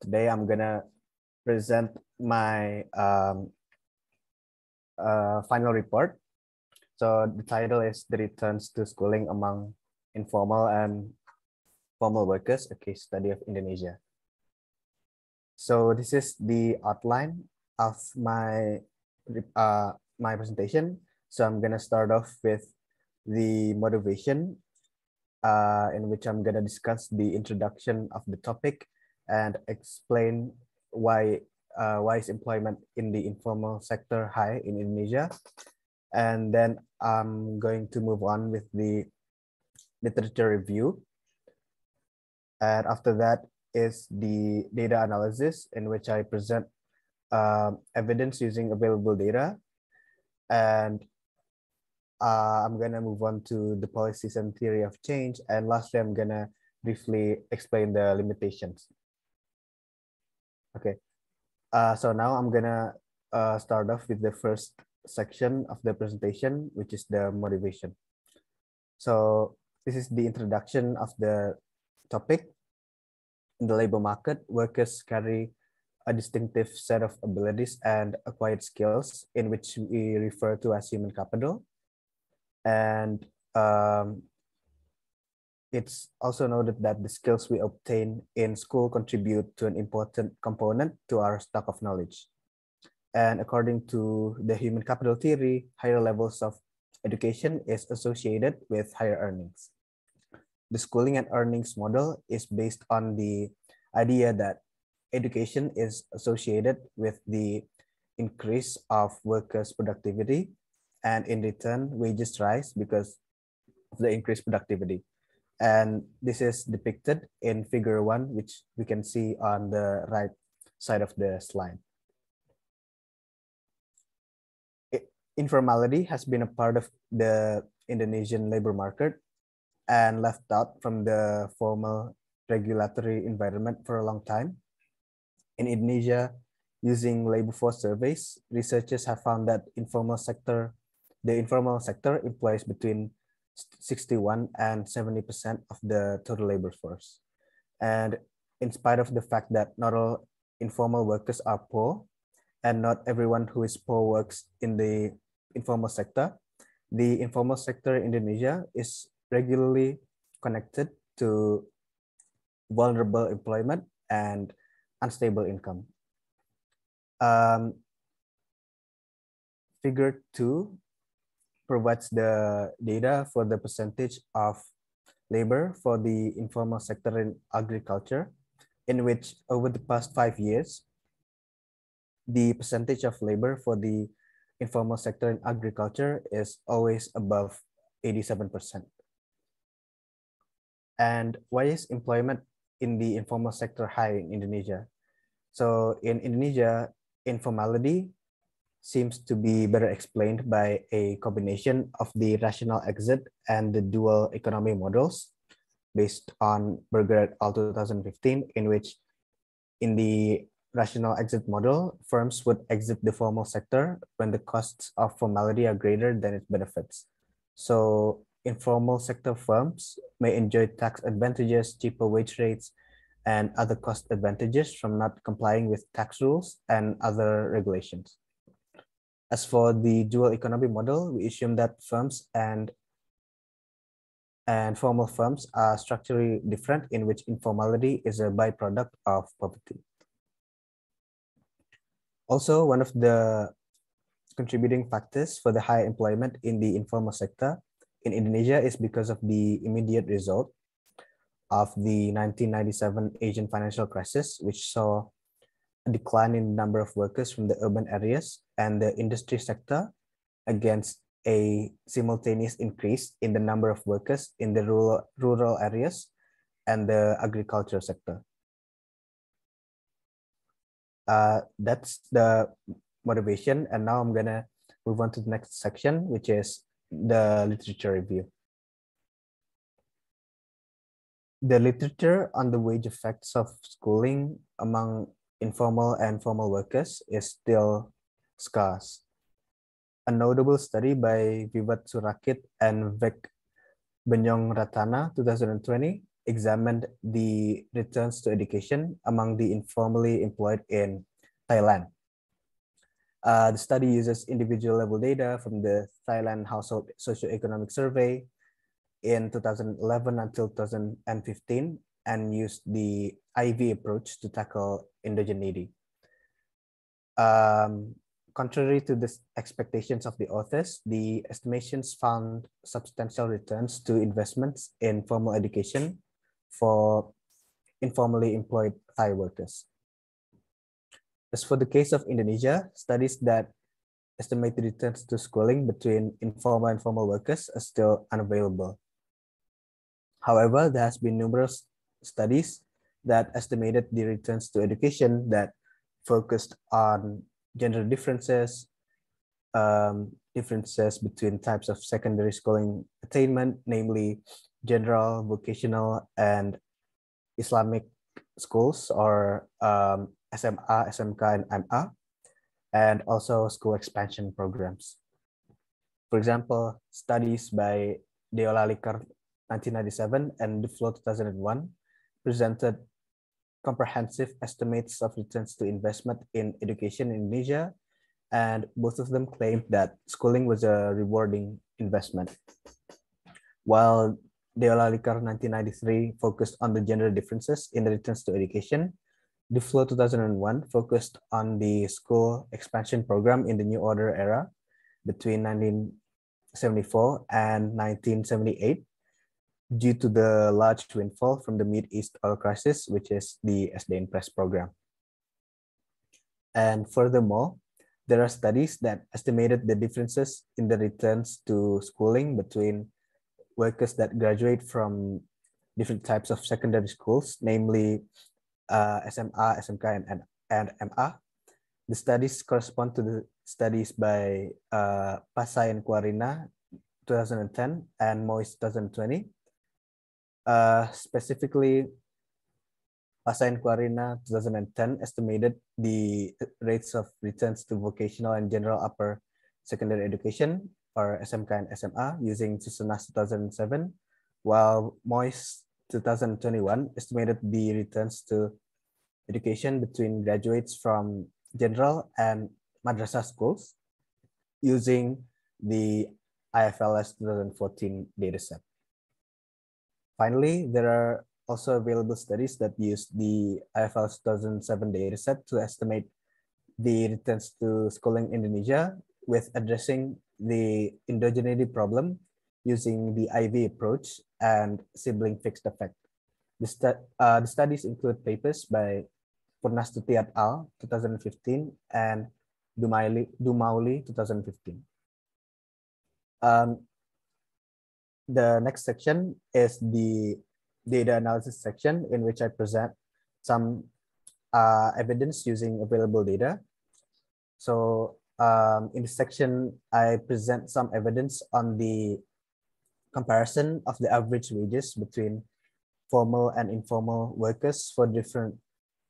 Today I'm gonna present my final report. So the title is The Returns to Schooling Among Informal and Formal Workers, a case study of Indonesia. So this is the outline of my presentation. So I'm gonna start off with the motivation, in which I'm gonna discuss the introduction of the topic and explain why is employment in the informal sector high in Indonesia. And then I'm going to move on with the literature review. And after that is the data analysis, in which I present evidence using available data. And I'm gonna move on to the policies and theory of change. And lastly, I'm gonna briefly explain the limitations. Okay, so now I'm gonna start off with the first section of the presentation, which is the motivation. So this is the introduction of the topic. In the labor market, workers carry a distinctive set of abilities and acquired skills, in which we refer to as human capital. And it's also noted that the skills we obtain in school contribute to an important component to our stock of knowledge. And according to the human capital theory, higher levels of education is associated with higher earnings. The schooling and earnings model is based on the idea that education is associated with the increase of workers' productivity, and in return, wages rise because of the increased productivity. And this is depicted in figure 1, which we can see on the right side of the slide. Informality has been a part of the Indonesian labor market and left out from the formal regulatory environment for a long time. In Indonesia, using labor force surveys, researchers have found that the informal sector employs between 61 and 70% of the total labor force. And in spite of the fact that not all informal workers are poor, and not everyone who is poor works in the informal sector, the informal sector in Indonesia is regularly connected to vulnerable employment and unstable income. Figure 2 provides the data for the percentage of labor for the informal sector in agriculture, in which over the past 5 years, the percentage of labor for the informal sector in agriculture is always above 87%. And why is employment in the informal sector high in Indonesia? So in Indonesia, informality seems to be better explained by a combination of the rational exit and the dual economy models based on Berger et al. 2015, in which in the rational exit model, firms would exit the formal sector when the costs of formality are greater than its benefits. So informal sector firms may enjoy tax advantages, cheaper wage rates, and other cost advantages from not complying with tax rules and other regulations. As for the dual economy model, we assume that firms and formal firms are structurally different, in which informality is a byproduct of poverty. Also, one of the contributing factors for the high employment in the informal sector in Indonesia is because of the immediate result of the 1997 Asian financial crisis, which saw a decline in the number of workers from the urban areas and the industry sector against a simultaneous increase in the number of workers in the rural areas and the agriculture sector. That's the motivation. And now I'm gonna move on to the next section, which is the literature review. The literature on the wage effects of schooling among informal and formal workers is still scarce. A notable study by Vivat Surakit and Vek Benyong Ratana 2020 examined the returns to education among the informally employed in Thailand. The study uses individual level data from the Thailand Household Socioeconomic Survey in 2011 until 2015 and used the IV approach to tackle indigeneity. Contrary to the expectations of the authors, the estimations found substantial returns to investments in formal education for informally employed Thai workers. As for the case of Indonesia, studies that estimate the returns to schooling between informal and formal workers are still unavailable. However, there has been numerous studies that estimated the returns to education that focused on gender differences, differences between types of secondary schooling attainment, namely general, vocational, and Islamic schools, or SMA, SMK, and MA, and also school expansion programs. For example, studies by Deolalikar 1997 and Duflo 2001 presented comprehensive estimates of returns to investment in education in Indonesia, and both of them claimed that schooling was a rewarding investment. While Deolalikar 1993 focused on the gender differences in the returns to education, Duflo 2001 focused on the school expansion program in the New Order era between 1974 and 1978 due to the large windfall from the Mid-East oil crisis, which is the SDN Press program. And furthermore, there are studies that estimated the differences in the returns to schooling between workers that graduate from different types of secondary schools, namely SMA, SMK, and MA. The studies correspond to the studies by Pasai and Quarina 2010 and Mois 2020. Specifically, Pasai and Quarina 2010 estimated the rates of returns to vocational and general upper secondary education, or SMK and SMA, using Susunas 2007, while Mois 2021 estimated the returns to education between graduates from general and madrasah schools using the IFLS 2014 dataset. Finally, there are also available studies that use the IFLS 2007 dataset to estimate the returns to schooling in Indonesia with addressing the indigeneity problem using the IV approach and sibling fixed effect. The studies include papers by Purnastuti et al. 2015 and Dumauli 2015. The next section is the data analysis section, in which I present some evidence using available data. So in this section, I present some evidence on the comparison of the average wages between formal and informal workers for different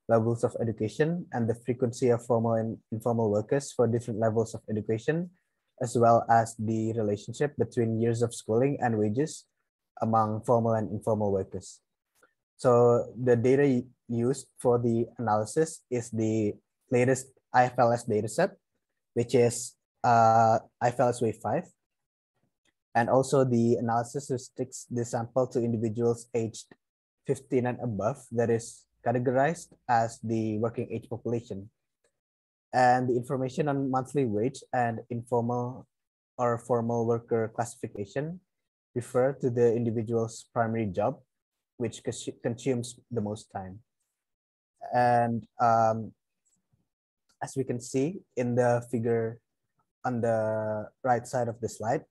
levels of education, and the frequency of formal and informal workers for different levels of education, as well as the relationship between years of schooling and wages among formal and informal workers. So the data used for the analysis is the latest IFLS dataset, which is IFLS Wave 5. And also the analysis restricts the sample to individuals aged 15 and above, that is categorized as the working age population. And the information on monthly wage and informal or formal worker classification refer to the individual's primary job, which consumes the most time. And as we can see in the figure on the right side of the slide,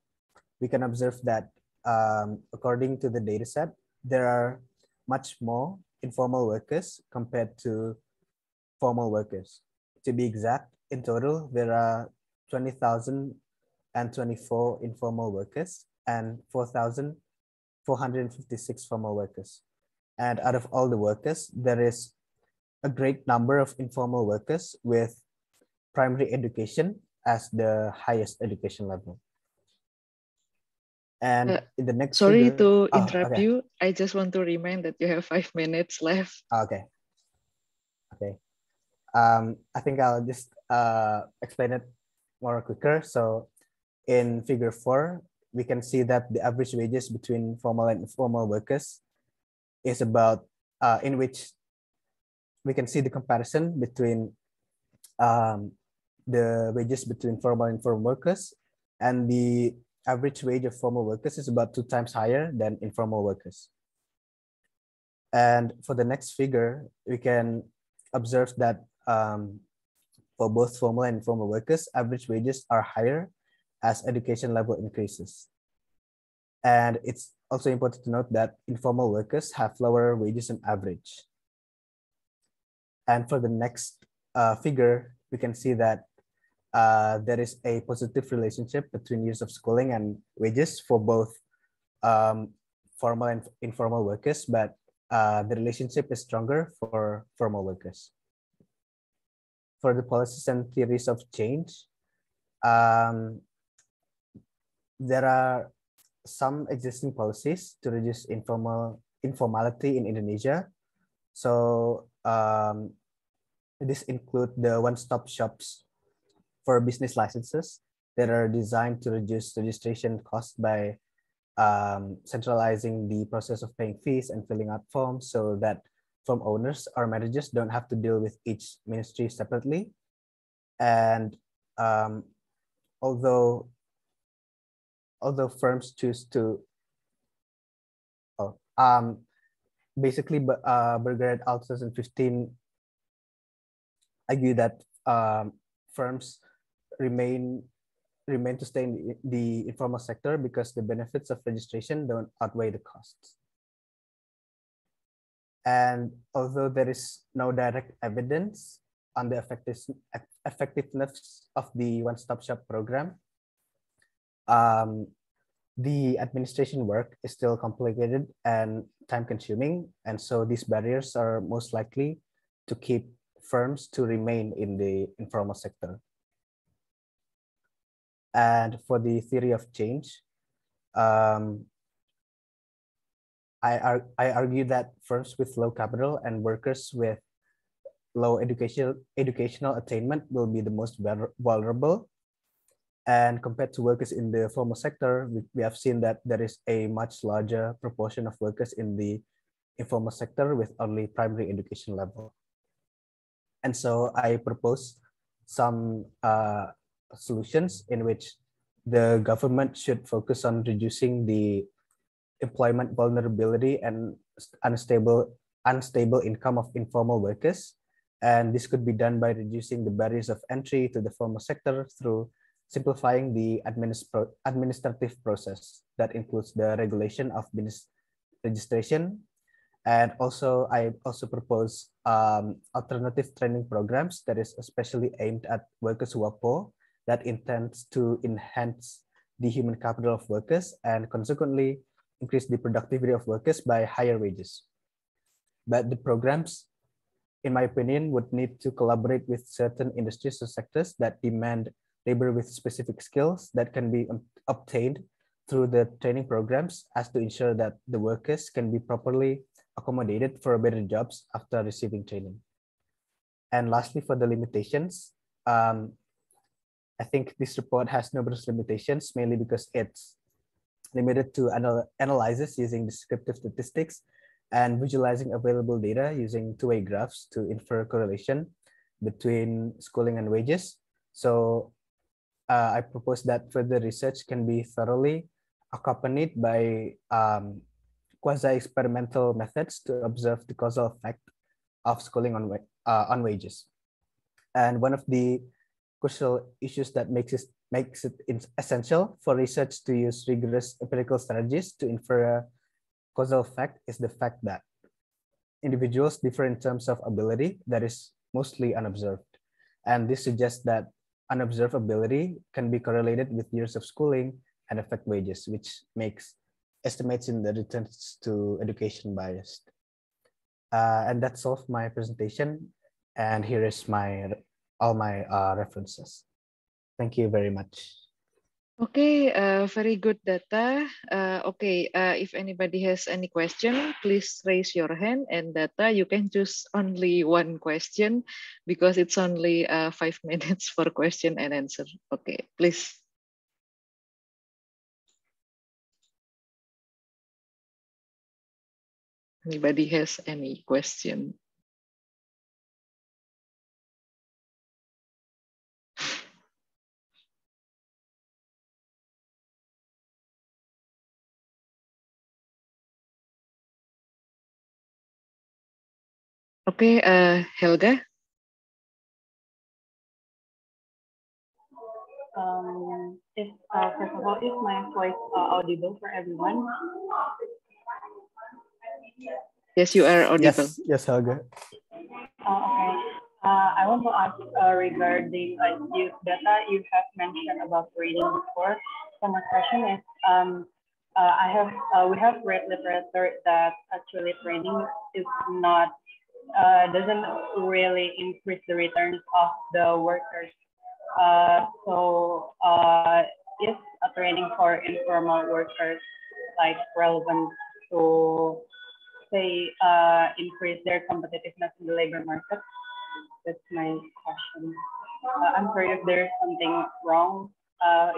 we can observe that according to the dataset, there are much more informal workers compared to formal workers. To be exact, in total, there are 20,024 informal workers and 4,456 formal workers. And out of all the workers, there is a great number of informal workers with primary education as the highest education level. And in the next Sorry figure, to oh, interrupt okay. you. I just want to remind that you have 5 minutes left. Okay. Okay. I think I'll just explain it more quicker. So in figure 4, we can see that the average wages between formal and informal workers is about, in which we can see the comparison between the wages between formal and informal workers, and the average wage of formal workers is about 2 times higher than informal workers. And for the next figure, we can observe that for both formal and informal workers, average wages are higher as education level increases. And it's also important to note that informal workers have lower wages on average. And for the next figure, we can see that there is a positive relationship between years of schooling and wages for both formal and informal workers, but the relationship is stronger for formal workers. For the policies and theories of change, there are some existing policies to reduce informality in Indonesia. So this include the one-stop shops for business licenses that are designed to reduce registration costs by centralizing the process of paying fees and filling out forms so that firm owners or managers don't have to deal with each ministry separately. And although firms choose to, basically, Berger et al. 2015 argue that firms remain to stay in the informal sector because the benefits of registration don't outweigh the costs. And although there is no direct evidence on the effectiveness of the one-stop shop program, the administration work is still complicated and time-consuming, and so these barriers are most likely to keep firms to remain in the informal sector. And for the theory of change, I argue that firms with low capital and workers with low educational attainment will be the most vulnerable. And compared to workers in the formal sector, we have seen that there is a much larger proportion of workers in the informal sector with only primary education level. And so I propose some solutions in which the government should focus on reducing the employment vulnerability and unstable income of informal workers. And this could be done by reducing the barriers of entry to the formal sector through simplifying the administrative process that includes the regulation of business registration. And also, I also propose alternative training programs that is especially aimed at workers who are poor, that intends to enhance the human capital of workers and consequently increase the productivity of workers by higher wages. But the programs, in my opinion, would need to collaborate with certain industries or sectors that demand labor with specific skills that can be obtained through the training programs, as to ensure that the workers can be properly accommodated for better jobs after receiving training. And lastly, for the limitations, I think this report has numerous limitations, mainly because it's limited to analysis using descriptive statistics and visualizing available data using two-way graphs to infer correlation between schooling and wages. So I propose that further research can be thoroughly accompanied by quasi-experimental methods to observe the causal effect of schooling on wages. And one of the crucial issues that makes it essential for research to use rigorous empirical strategies to infer a causal effect is the fact that individuals differ in terms of ability that is mostly unobserved. And this suggests that unobserved ability can be correlated with years of schooling and affect wages, which makes estimates in the returns to education biased. And that's all for my presentation. And here is all my references. Thank you very much. Okay, very good data. Okay, if anybody has any question, please raise your hand, and data, you can choose only one question because it's only 5 minutes for question and answer. Okay, please. Anybody has any question? Okay, Helga. First of all, is my voice audible for everyone? Yes, you are audible. Yes, Helga. Okay. I want to ask regarding use data you have mentioned about reading before. So my question is, we have read literature that actually training is not doesn't really increase the returns of the workers. Is a training for informal workers like relevant to say increase their competitiveness in the labor market? That's my question. I'm sorry if there's something wrong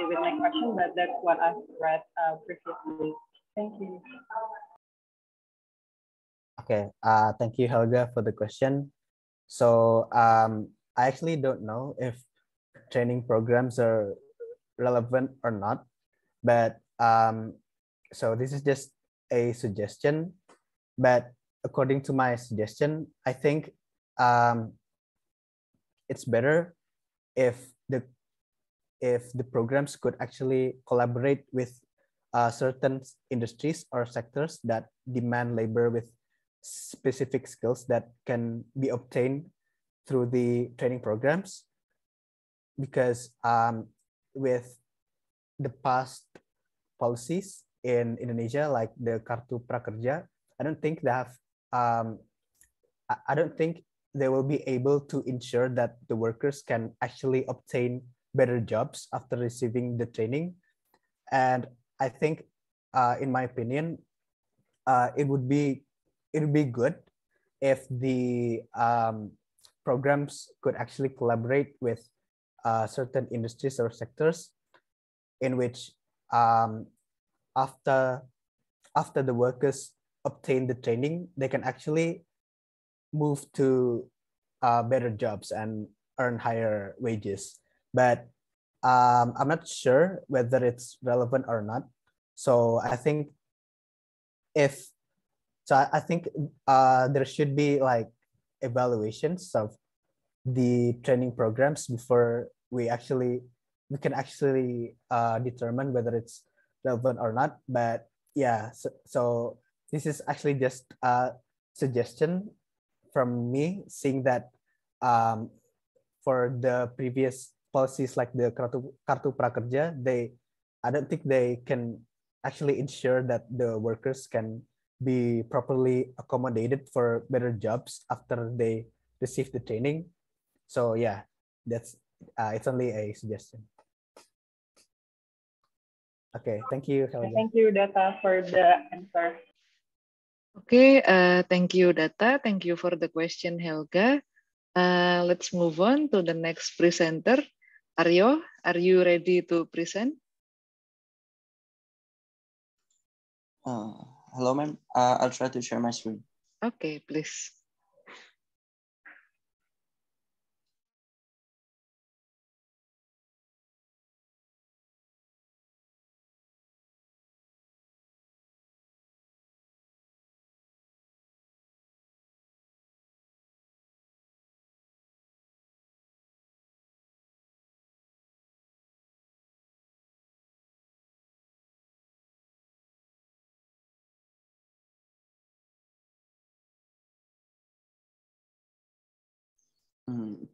with my question, but that's what I've read previously. Thank you. Okay. Thank you, Helga, for the question. So I actually don't know if training programs are relevant or not, but so this is just a suggestion. But according to my suggestion, I think it's better if the programs could actually collaborate with certain industries or sectors that demand labor with specific skills that can be obtained through the training programs. Because with the past policies in Indonesia, like the Kartu Prakerja, I don't think they have. I don't think they will be able to ensure that the workers can actually obtain better jobs after receiving the training. And I think, in my opinion, it would be good if the programs could actually collaborate with certain industries or sectors in which after the workers obtain the training, they can actually move to better jobs and earn higher wages. But I'm not sure whether it's relevant or not. So I think there should be like evaluations of the training programs before we can actually determine whether it's relevant or not. But yeah, so this is actually just a suggestion from me, seeing that for the previous policies like the Kartu Prakerja, I don't think they can actually ensure that the workers can be properly accommodated for better jobs after they receive the training. So yeah, that's it's only a suggestion. Okay, thank you, Helga. Thank you, Data, for the answer. Okay, thank you, Data. Thank you for the question, Helga. Let's move on to the next presenter. Aryo, are you ready to present? Hello, ma'am. I'll try to share my screen. Okay, please.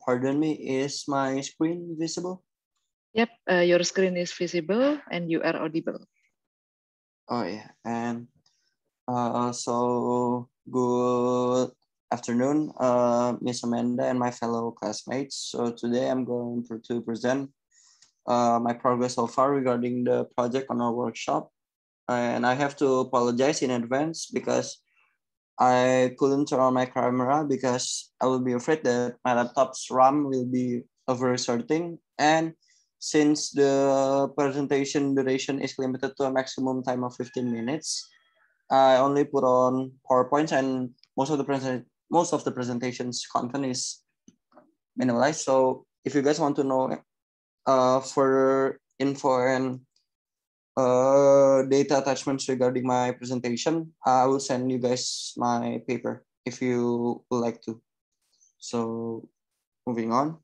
Pardon me, is my screen visible? Yep, your screen is visible and you are audible. Oh yeah, and so good afternoon, Miss Amanda and my fellow classmates. So today I'm going to present my progress so far regarding the project on our workshop. And I have to apologize in advance because I couldn't turn on my camera because I will be afraid that my laptop's RAM will be overexerting. And since the presentation duration is limited to a maximum time of 15 minutes, I only put on PowerPoints, and most of the presentation's content is minimalized. So if you guys want to know further info and data attachments regarding my presentation, I will send you guys my paper if you would like to. So moving on.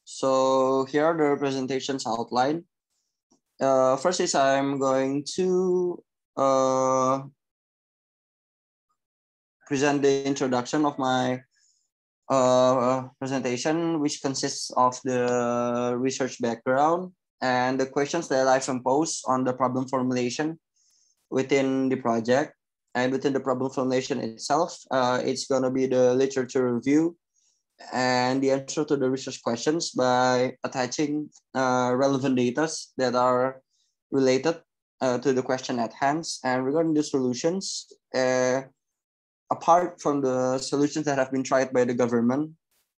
So here are the presentations outline. First is I'm going to present the introduction of my presentation, which consists of the research background and the questions that I've imposed on the problem formulation within the project. And within the problem formulation itself, it's going to be the literature review and the answer to the research questions by attaching relevant data that are related to the question at hand. And regarding the solutions, apart from the solutions that have been tried by the government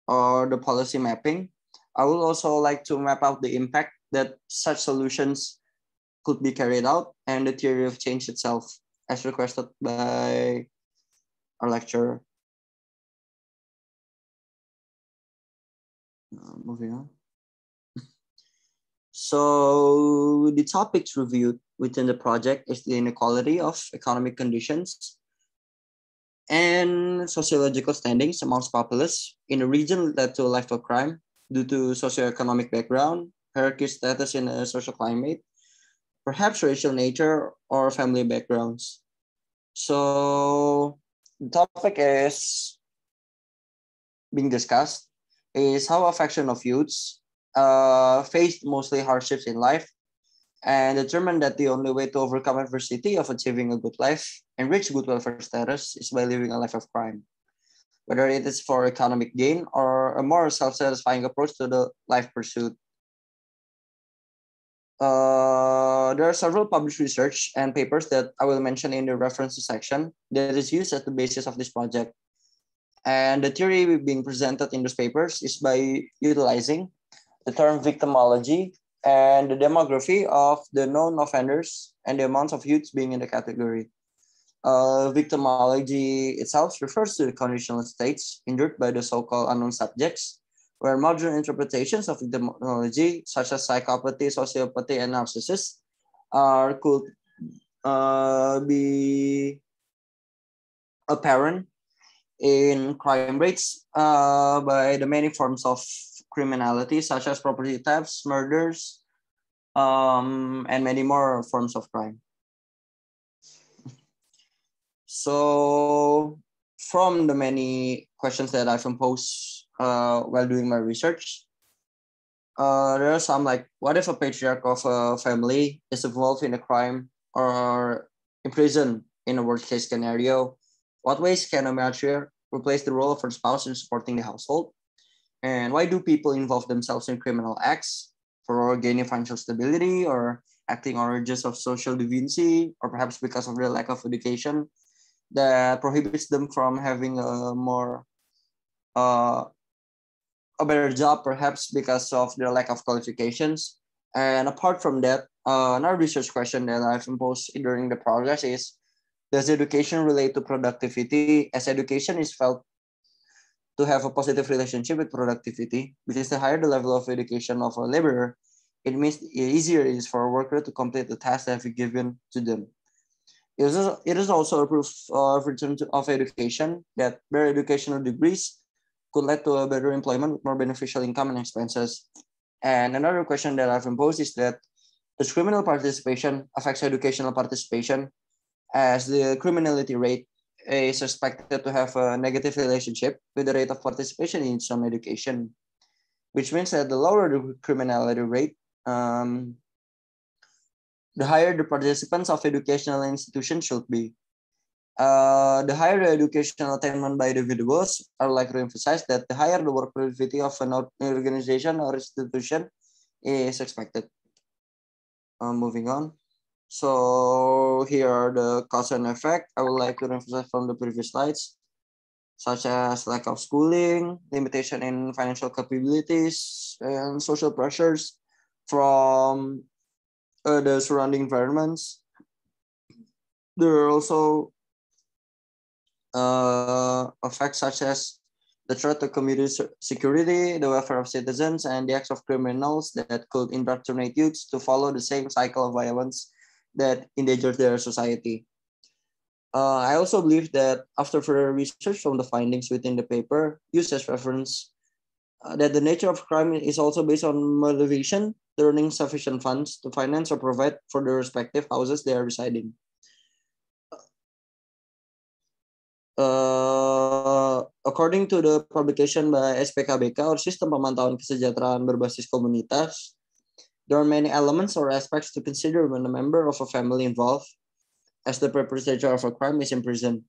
or the policy mapping, I would also like to map out the impact that such solutions could be carried out and the theory of change itself, as requested by our lecturer. Moving on. So the topics reviewed within the project is the inequality of economic conditions and sociological standings amongst populace in a region led to a life of crime due to socioeconomic background, hierarchy status in a social climate, perhaps racial nature or family backgrounds. So the topic is being discussed is how a faction of youths faced mostly hardships in life and determined that the only way to overcome adversity of achieving a good life and reach good welfare status is by living a life of crime, whether it is for economic gain or a more self-satisfying approach to the life pursuit. There are several published research and papers that I will mention in the references section that is used as the basis of this project. And the theory being presented in those papers is by utilizing the term victimology and the demography of the known offenders and the amount of youths being in the category. Victimology itself refers to the conditional states endured by the so-called unknown subjects, where modern interpretations of victimology, such as psychopathy, sociopathy, and narcissism, could be apparent in crime rates by the many forms of criminality, such as property thefts, murders, and many more forms of crime. So from the many questions that I've imposed while doing my research, there are some like, what if a patriarch of a family is involved in a crime or imprisoned in a worst case scenario? What ways can a matriarch replace the role of her spouse in supporting the household? And why do people involve themselves in criminal acts for gaining financial stability or acting on urges of social deviancy, or perhaps because of their lack of education that prohibits them from having a more a better job, perhaps because of their lack of qualifications? And apart from that, another research question that I've imposed during the progress is, does education relate to productivity, as education is felt to have a positive relationship with productivity? Because the higher the level of education of a laborer, it means easier it is for a worker to complete the task that have been given to them. It is also a proof of return of education that better educational degrees could lead to a better employment with more beneficial income and expenses. And another question that I've imposed is that does criminal participation affects educational participation, as the criminality rate is expected to have a negative relationship with the rate of participation in some education, which means that the lower the criminality rate, the higher the participants of educational institutions should be. The higher the educational attainment by individuals, I would like to emphasize that the higher the work productivity of an organization or institution is expected. Moving on. So here are the cause and effect I would like to emphasize from the previous slides, such as lack of schooling, limitation in financial capabilities, and social pressures from the surrounding environments. There are also effects such as the threat to community security, the welfare of citizens, and the acts of criminals that could indoctrinate youths to follow the same cycle of violence that endangers their society. I also believe that after further research from the findings within the paper used as reference, that the nature of crime is also based on motivation to earning sufficient funds to finance or provide for the respective houses they are residing. According to the publication by SPKBK or Sistem Pemantauan Kesejahteraan Berbasis Komunitas, there are many elements or aspects to consider when a member of a family involved as the perpetrator of a crime is in prison.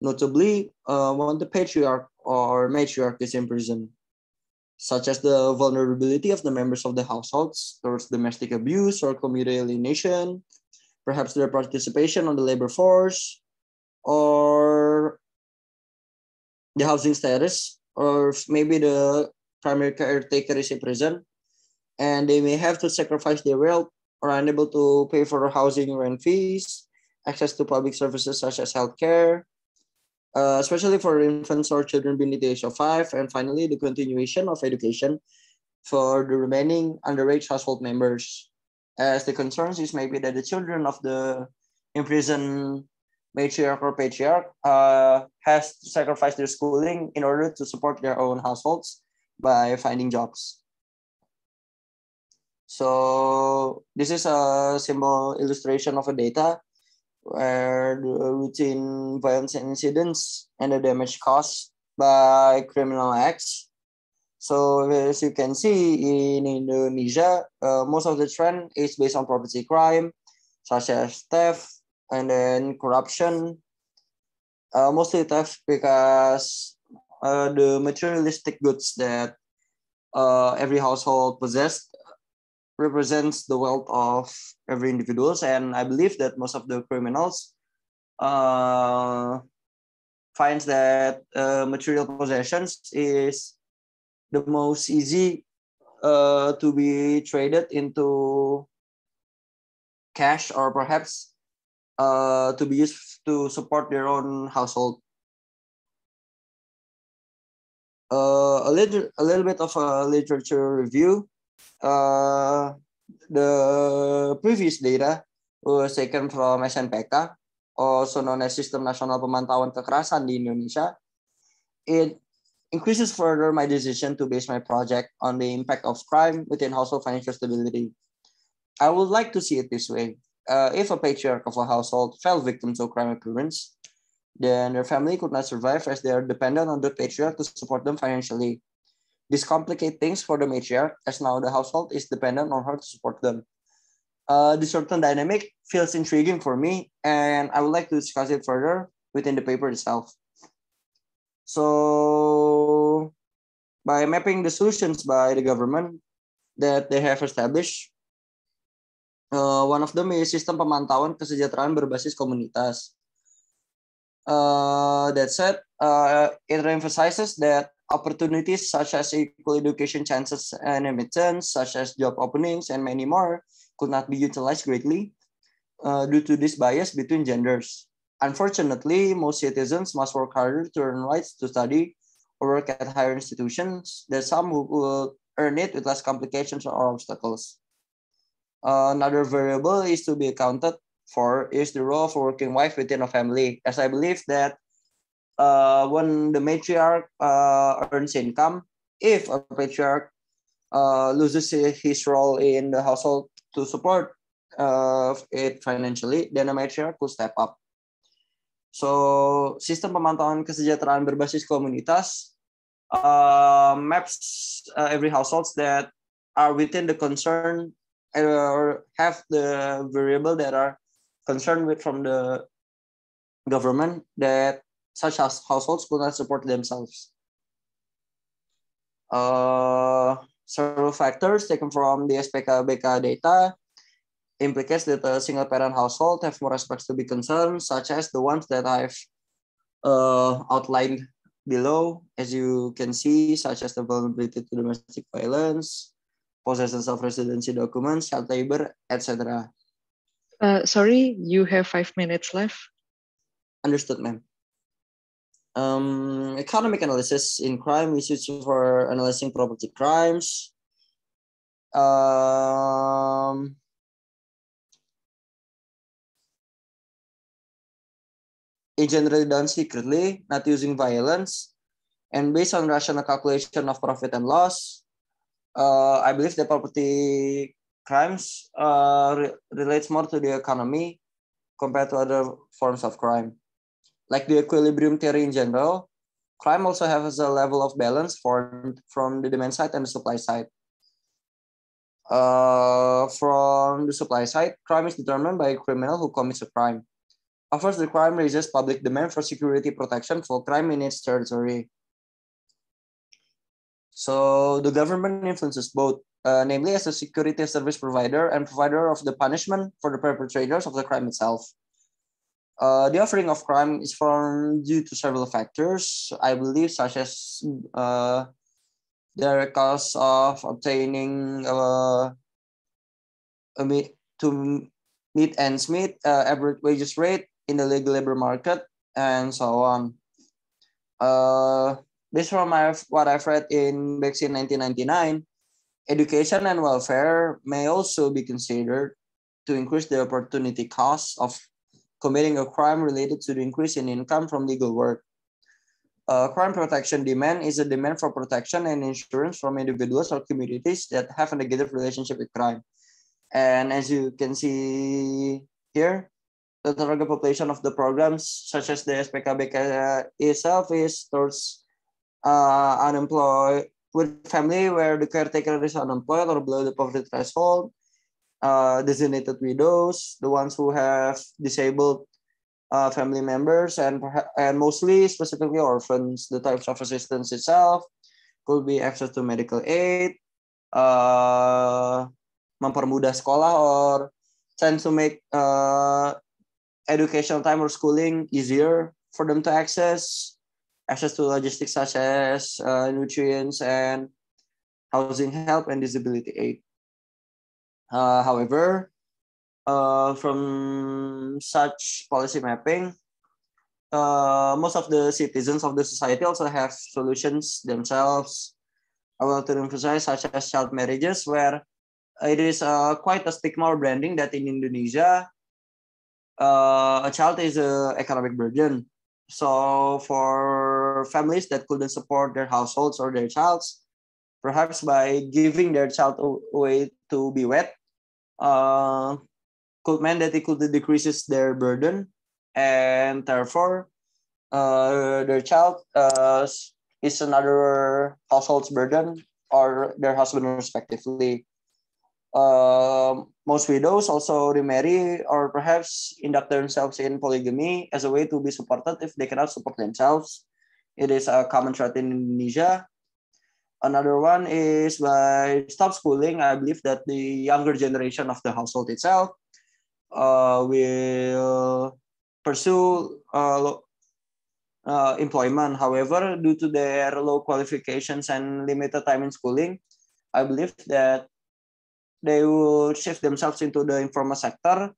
Notably, when the patriarch or matriarch is in prison, such as the vulnerability of the members of the households towards domestic abuse or community alienation, perhaps their participation on the labor force, or the housing status, or maybe the primary caretaker is in prison, and they may have to sacrifice their wealth or unable to pay for housing rent fees, access to public services such as healthcare, especially for infants or children beneath the age of 5, and finally, the continuation of education for the remaining underage household members. As the concerns is maybe that the children of the imprisoned matriarch or patriarch has to sacrifice their schooling in order to support their own households by finding jobs. So this is a simple illustration of a data where the routine violence incidents and the damage caused by criminal acts. So as you can see in Indonesia, most of the trend is based on property crime, such as theft and then corruption. Mostly theft because the materialistic goods that every household possessed represents the wealth of every individuals, and I believe that most of the criminals finds that material possessions is the most easy to be traded into cash or perhaps to be used to support their own household. A little bit of a literature review. The previous data was taken from SNPK, also known as Sistem Nasional Pemantauan Kekerasan di Indonesia. It increases further my decision to base my project on the impact of crime within household financial stability. I would like to see it this way. If a patriarch of a household fell victim to a crime occurrence, then their family could not survive as they are dependent on the patriarch to support them financially. This complicates things for the matriarch, as now the household is dependent on her to support them. This certain dynamic feels intriguing for me, and I would like to discuss it further within the paper itself. So, by mapping the solutions by the government that they have established, one of them is Sistem Pemantauan Kesejahteraan Berbasis Komunitas. That said, it emphasizes that opportunities such as equal education chances and admittance, such as job openings and many more, could not be utilized greatly due to this bias between genders. Unfortunately, most citizens must work harder to earn rights to study or work at higher institutions than some who will earn it with less complications or obstacles. Another variable is to be accounted for is the role of a working wife within a family, as I believe that when the matriarch earns income, if a patriarch loses his role in the household to support it financially, then a matriarch will step up. So, Sistem Pemantauan Kesejahteraan Berbasis Komunitas maps every households that are within the concern or have the variable that are concerned with from the government that such as households could not support themselves. Several factors taken from the SPK-BK data implicates that a single parent household have more aspects to be concerned, such as the ones that I've outlined below, as you can see, such as the vulnerability to domestic violence, possession of residency documents, child labor, etc. Sorry, you have 5 minutes left. Understood, ma'am. Economic analysis in crime is used for analyzing property crimes. It generally done secretly, not using violence, and based on rational calculation of profit and loss. I believe that property crimes relates more to the economy compared to other forms of crime. Like the equilibrium theory in general, crime also has a level of balance formed from the demand side and the supply side. From the supply side, crime is determined by a criminal who commits a crime. Offers the crime raises public demand for security protection for crime in its territory. So the government influences both, namely as a security service provider and provider of the punishment for the perpetrators of the crime itself. The offering of crime is formed due to several factors, I believe, such as the cost of obtaining to meet ends meet, average wages rate in the legal labor market, and so on. Based from what I've read in Vaccine 1999, education and welfare may also be considered to increase the opportunity cost of committing a crime related to the increase in income from legal work. Crime protection demand is a demand for protection and insurance from individuals or communities that have a negative relationship with crime. And as you can see here, the target population of the programs, such as the SPK-BK itself, is towards unemployed, with family where the caretaker is unemployed or below the poverty threshold, designated widows, the ones who have disabled family members, and mostly specifically orphans. The types of assistance itself could be access to medical aid, mempermudah sekolah, or tend to make educational time or schooling easier for them to access to logistics such as nutrients and housing help and disability aid. However, from such policy mapping, most of the citizens of the society also have solutions themselves. I want to emphasize such as child marriages, where it is quite a stigma or branding that in Indonesia, a child is an economic burden. So for families that couldn't support their households or their childs, perhaps by giving their child away to be wed, could mean that it could decreases their burden, and therefore their child is another household's burden or their husband respectively. Most widows also remarry or perhaps induct themselves in polygamy as a way to be supported if they cannot support themselves. It is a common threat in Indonesia. Another one is by stop schooling. I believe that the younger generation of the household itself will pursue employment. However, due to their low qualifications and limited time in schooling, I believe that they will shift themselves into the informal sector,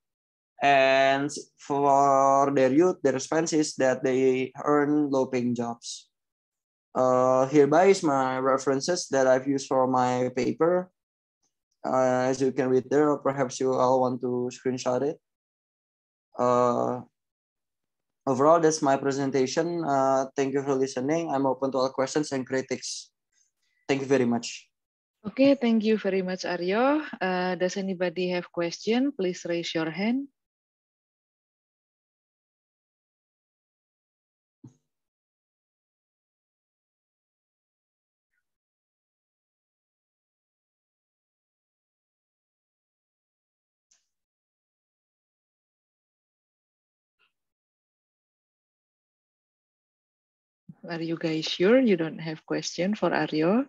and for their youth, their response is that they earn low-paying jobs. Hereby is my references that I've used for my paper. As you can read there, or perhaps you all want to screenshot it. Overall, that's my presentation. Thank you for listening. I'm open to all questions and critics. Thank you very much. Okay, thank you very much, Aryo. Does anybody have question? Please raise your hand. Are you guys sure you don't have question for Aryo?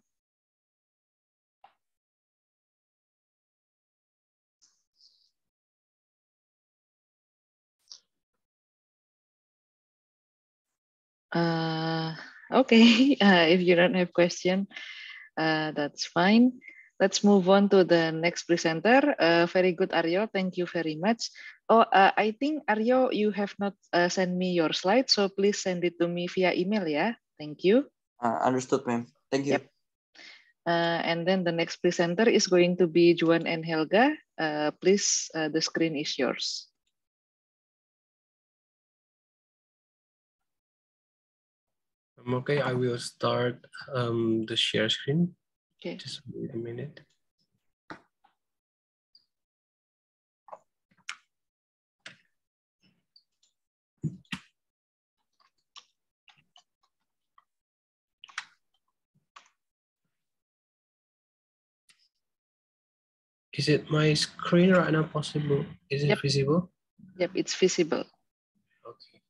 Okay, if you don't have question, that's fine. Let's move on to the next presenter. Very good, Aryo. Thank you very much. Oh, I think, Aryo, you have not sent me your slide, so please send it to me via email, yeah? Thank you. Understood, ma'am. Thank you. Yep. And then the next presenter is going to be Juan and Helga. Please, the screen is yours. Okay, I will start the share screen. Okay. Just wait a minute. Is it my screen right now possible? Is it visible? Yep, it's visible. Okay.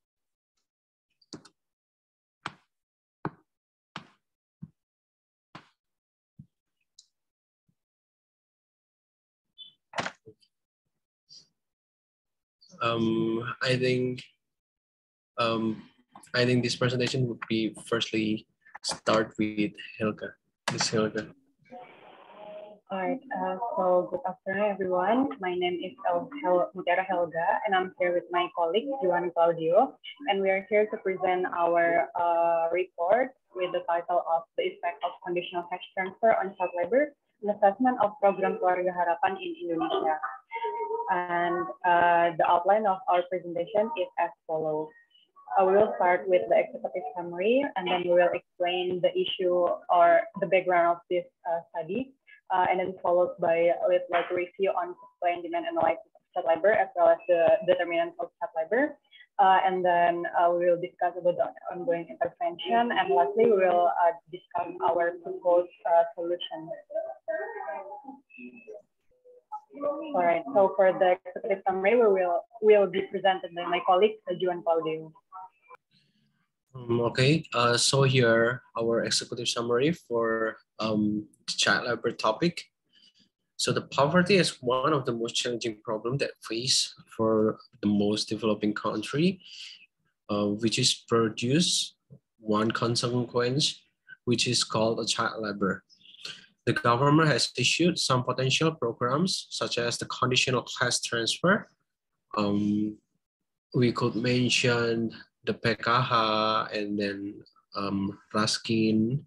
I think this presentation would be firstly start with Helga. This Helga. All right, so good afternoon, everyone. My name is Mutiara Helga, and I'm here with my colleague, Juan Claudio, and we are here to present our report with the title of The Effect of Conditional Cash Transfer on Child Labor, an assessment of program Keluarga Harapan in Indonesia. And the outline of our presentation is as follows. We will start with the executive summary, and then we will explain the issue or the background of this study, and then followed by with like review on supply and demand analysis of child labor, as well as the determinants of child labor. And then we will discuss about the ongoing intervention, and lastly, we will discuss our proposed solution. All right, so for the executive summary, we will be presented by my colleague, Juan Claudio. Okay, so here our executive summary for the child labor topic. So the poverty is one of the most challenging problems that face for the most developing country, which is produce one consequence, which is called a child labor. The government has issued some potential programs, such as the conditional cash transfer. We could mention the PKH, and then Raskin,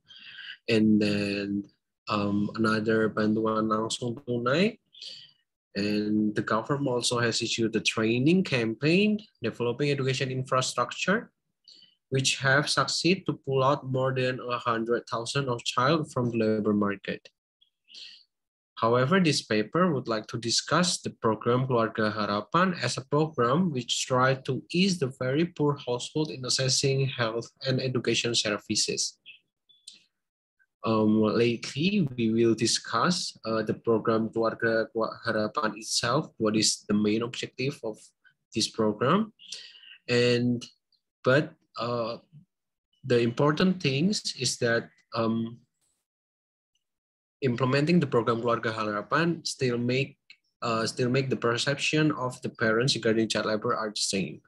and then another bantuan langsung tunai. And the government also has issued the training campaign, developing education infrastructure, which have succeeded to pull out more than 100,000 of child from the labor market. However, this paper would like to discuss the program Keluarga Harapan as a program which tries to ease the very poor household in accessing health and education services. Lately, we will discuss the program Keluarga Harapan itself, what is the main objective of this program. But the important things is that implementing the program Keluarga Harapan still make the perception of the parents regarding child labor are the same.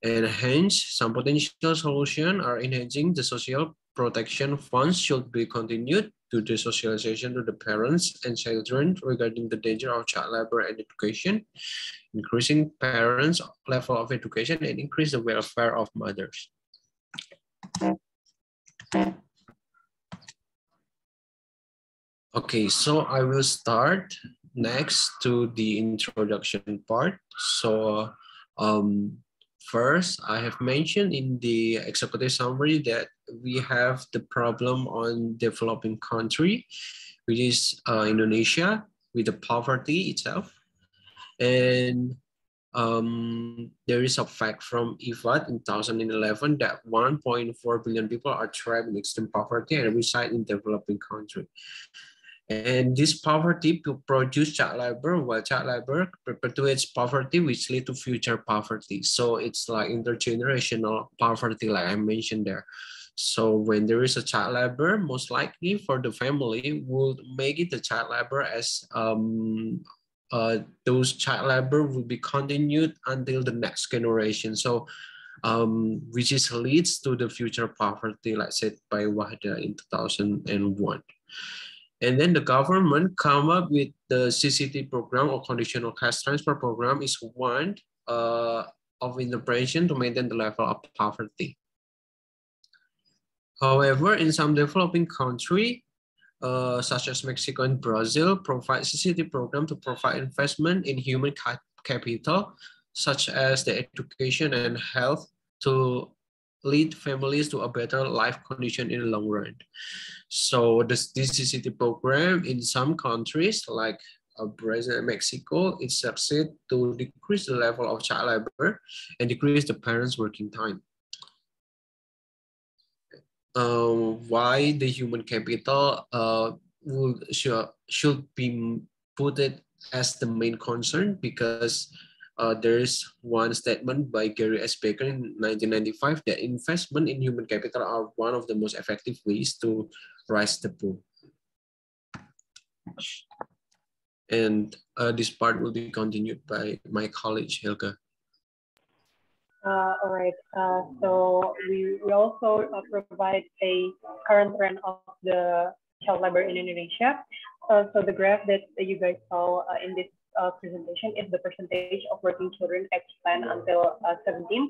And hence, some potential solutions are enhancing the social protection funds should be continued to the socialization to the parents and children regarding the danger of child labor and education, increasing parents' level of education, and increase the welfare of mothers. Okay, so I will start next to the introduction part. So first, I have mentioned in the executive summary that we have the problem on developing country, which is Indonesia, with the poverty itself. And there is a fact from IFAD in 2011 that 1.4 billion people are trapped in extreme poverty and reside in developing country. And this poverty to produce child labor, while child labor perpetuates poverty, which lead to future poverty. So it's like intergenerational poverty, like I mentioned there. So when there is a child labor, most likely for the family would make it the child labor as those child labor will be continued until the next generation. So which is leads to the future poverty, like said by Wahda in 2001. And then the government come up with the CCT program or conditional cash transfer program is one of intervention to maintain the level of poverty. However, in some developing countries, such as Mexico and Brazil, provide CCT program to provide investment in human capital, such as the education and health, to lead families to a better life condition in the long run. So this CCT program in some countries like Brazil and Mexico, it succeeds to decrease the level of child labor and decrease the parents' working time. Why the human capital should be put it as the main concern? Because there is one statement by Gary S. Baker in 1995 that investment in human capital are one of the most effective ways to rise the poor. And this part will be continued by my colleague, Helga. All right. So we also provide a current trend of the child labor in Indonesia. So the graph that you guys saw in this presentation is the percentage of working children aged 10 until 17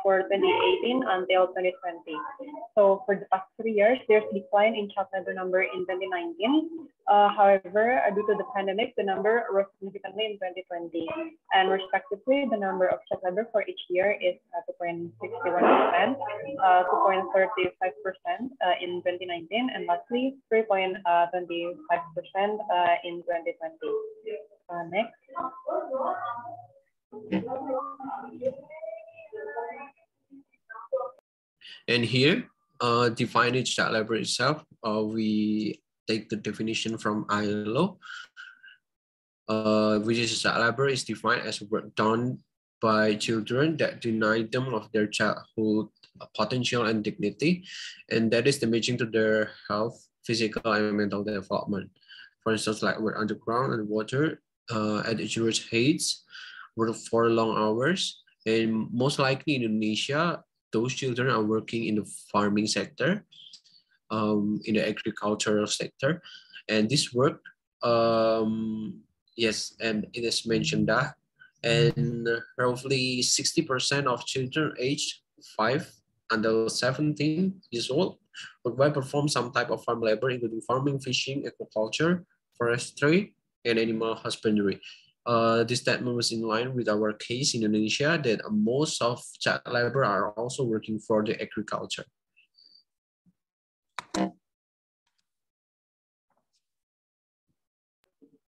for 2018 until 2020. So for the past 3 years, there's a decline in child labor number in 2019. However, due to the pandemic, the number rose significantly in 2020. And respectively, the number of child labor for each year is 2.61%, 2.35% in 2019, and lastly, 3.25% in 2020. Next. And here, defining child labor itself, we take the definition from ILO, which is child labor is defined as work done by children that deny them of their childhood potential and dignity, and that is damaging to their health, physical and mental development. For instance, like work underground and water, at dangerous heights, work for long hours, and most likely in Indonesia, those children are working in the farming sector, in the agricultural sector, and this work, yes, and it is mentioned that, and roughly 60% of children aged 5 until 17 years old would perform some type of farm labor, including farming, fishing, aquaculture, forestry, and animal husbandry. This statement was in line with our case in Indonesia that most of child labor are also working for the agriculture.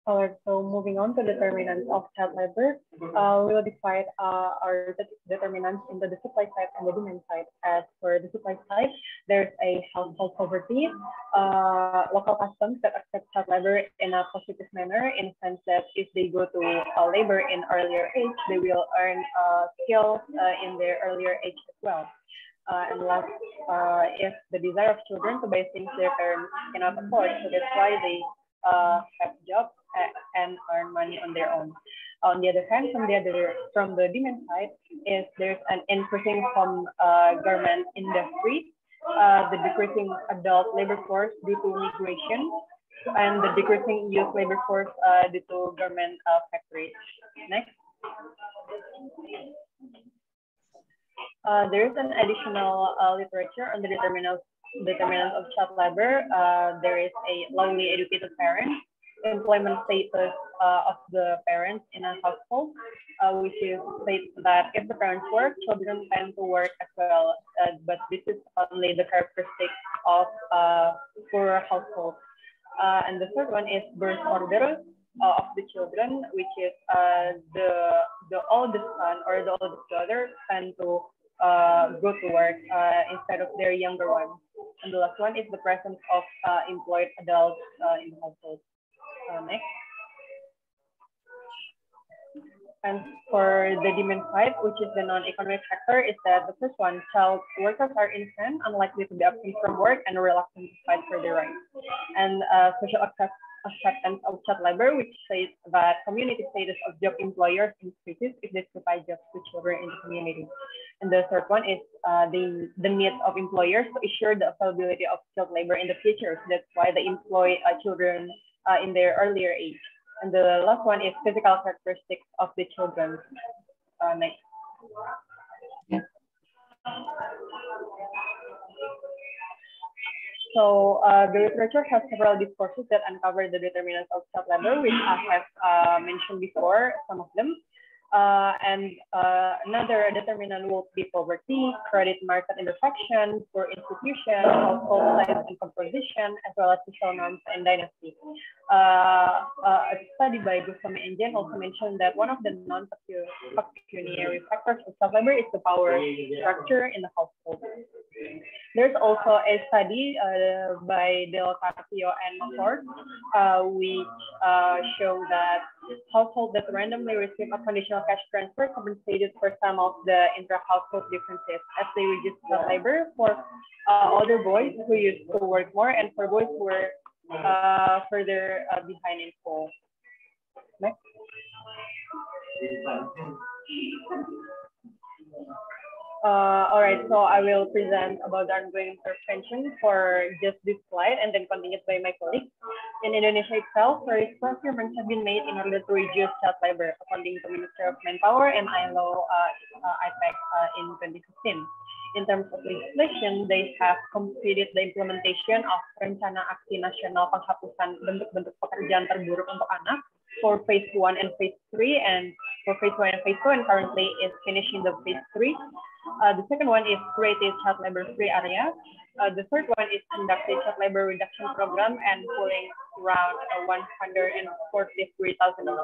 All right, so moving on to determinants of child labor, we will divide our determinants into the supply side and the demand side. As for the supply side, there's a household poverty, local customs that accept child labor in a positive manner, in the sense that if they go to labor in earlier age, they will earn skills in their earlier age as well. And last, if the desire of children to buy things their parents cannot afford, so that's why they have jobs and earn money on their own. On the other hand, from the demand side, is there's an increasing home garment industry, the decreasing adult labor force due to migration, and the decreasing youth labor force due to garment factories. Next. There is an additional literature on the determinants of child labor. There is a lowly educated parent, employment status of the parents in a household, which is states that if the parents work, children tend to work as well. But this is only the characteristic of poorer households. And the third one is birth order of the children, which is the oldest son or the oldest daughter tend to go to work instead of their younger one. And the last one is the presence of employed adults in the household. Next. And for the demand side, which is the non-economic factor, is that the first one, child workers are innocent, unlikely to be absent from work, and reluctant to fight for their rights. And social acceptance of child labor, which says that community status of job employers increases if they provide jobs to children in the community. And the third one is the need of employers to ensure the availability of child labor in the future. So that's why they employ children in their earlier age. And the last one is physical characteristics of the children. Next. So the literature has several discourses that uncover the determinants of child labor, which I have mentioned before, some of them. And another determinant will be poverty, credit market imperfection, poor institution, household size and composition, as well as social norms and dynasty. A study by Gustami and Jen also mentioned that one of the non-pecuniary factors of child labor is the power structure in the household. There's also a study by Del Castillo and Mafort, which show that households that randomly receive a conditional cash transfer compensated for some of the intra-household differences as they reduce child labor for older boys who used to work more and for boys who were further behind in school. Next. All right, so I will present about the ongoing intervention for just this slide and then continued by my colleagues. In Indonesia itself, various procurements have been made in order to reduce child labor, according to Ministry of Manpower and ILO IPEC in 2015. In terms of legislation, they have completed the implementation of Rencana Aksi Nasional Penghapusan Bentuk-bentuk Pekerjaan Terburuk untuk Anak for phase 1 and phase 3, and for phase 1 and phase 2, and currently is finishing the phase 3. The second one is creative child labor-free area. The third one is conducted child labor reduction program and pulling around 143,000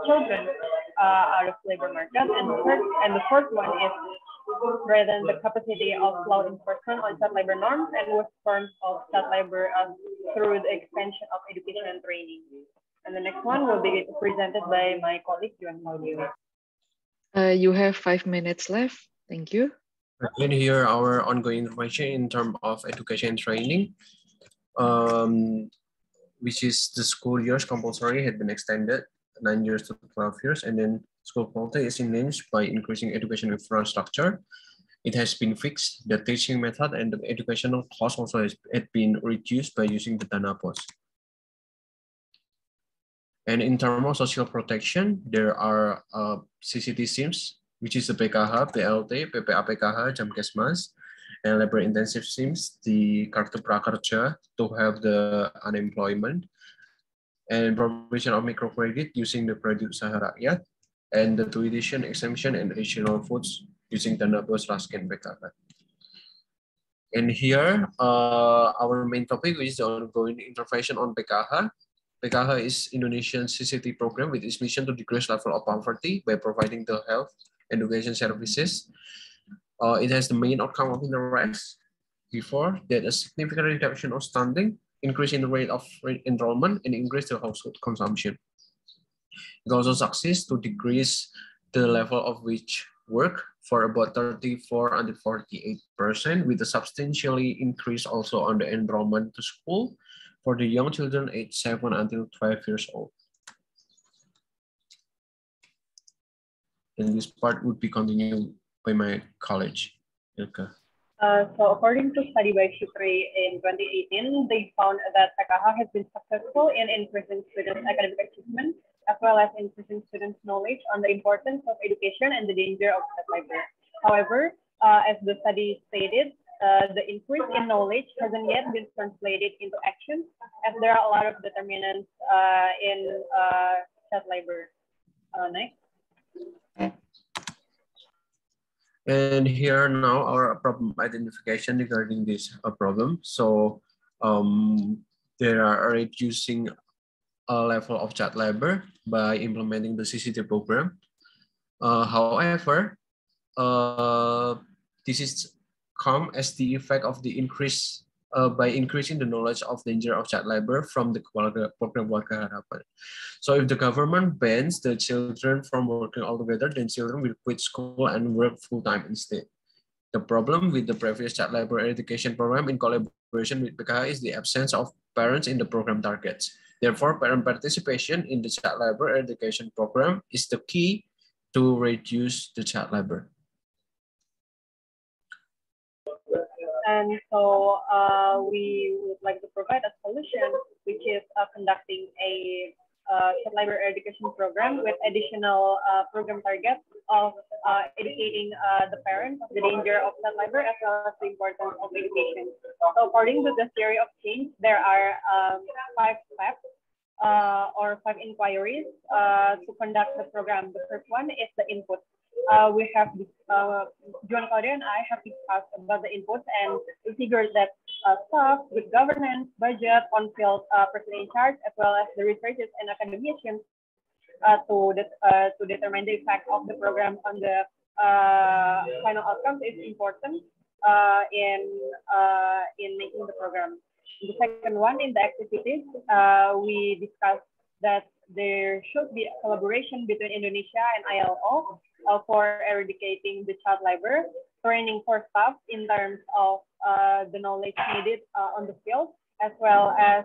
children out of labor market. And the fourth one is strengthen the capacity of law enforcement on child labor norms and with forms of child labor through the expansion of education and training. And the next one will be presented by my colleague, Juan Claudio. You have 5 minutes left. Thank you. And here our ongoing information in terms of education and training, which is the school years compulsory had been extended 9 years to 12 years, and then school quality is enhanced by increasing education infrastructure. It has been fixed, the teaching method and the educational cost also has been reduced by using the dana pos. And in terms of social protection, there are CCT SIMs, which is the PKH, PLT, PPAPKH, Jamkesmas, and labor-intensive SIMs, the Kartu Prakerja to have the unemployment, and provision of microcredit using the Kredit Usaha Rakyat, and the tuition exemption and additional foods using Dana Bos Raskin PKH. And here, our main topic is the ongoing intervention on PKH. PKH is Indonesian CCT program with its mission to decrease level of poverty by providing the health education services. It has the main outcome of interest before that a significant reduction of stunting, increase in the rate of enrollment, and increase the household consumption. It also succeeds to decrease the level of wage work for about 34 and 48%, with a substantially increase also on the enrollment to school for the young children aged 7 until 12 years old. And this part would be continued by my college. Okay. So according to study by Shukri in 2018, they found that PKH has been successful in increasing students' academic achievement, as well as increasing students' knowledge on the importance of education and the danger of child labor. However, as the study stated, the increase in knowledge hasn't yet been translated into action, as there are a lot of determinants in child labor. Next. And here now our problem identification regarding this problem. So there are reducing a level of child labor by implementing the CCT program. However, this is come as the effect of the increased by increasing the knowledge of danger of child labor from the program Keluarga Harapan. So if the government bans the children from working altogether, then children will quit school and work full-time instead. The problem with the previous child labor education program in collaboration with PKH is the absence of parents in the program targets. Therefore, parent participation in the child labor education program is the key to reduce the child labor. And so we would like to provide a solution, which is conducting a child labor education program with additional program targets of educating the parents of the danger of child labor as well as the importance of education. So according to the theory of change, there are 5 steps or 5 inquiries to conduct the program. The first one is the input. We have Juan Claudia and I have discussed about the inputs, and we figured that staff, good governance, budget, on-field person in charge, as well as the researchers and academicians to determine the effect of the program on the final outcomes is important in making the program. The second one, in the activities, we discussed that there should be a collaboration between Indonesia and ILO for eradicating the child labor, training for staff in terms of the knowledge needed on the field, as well as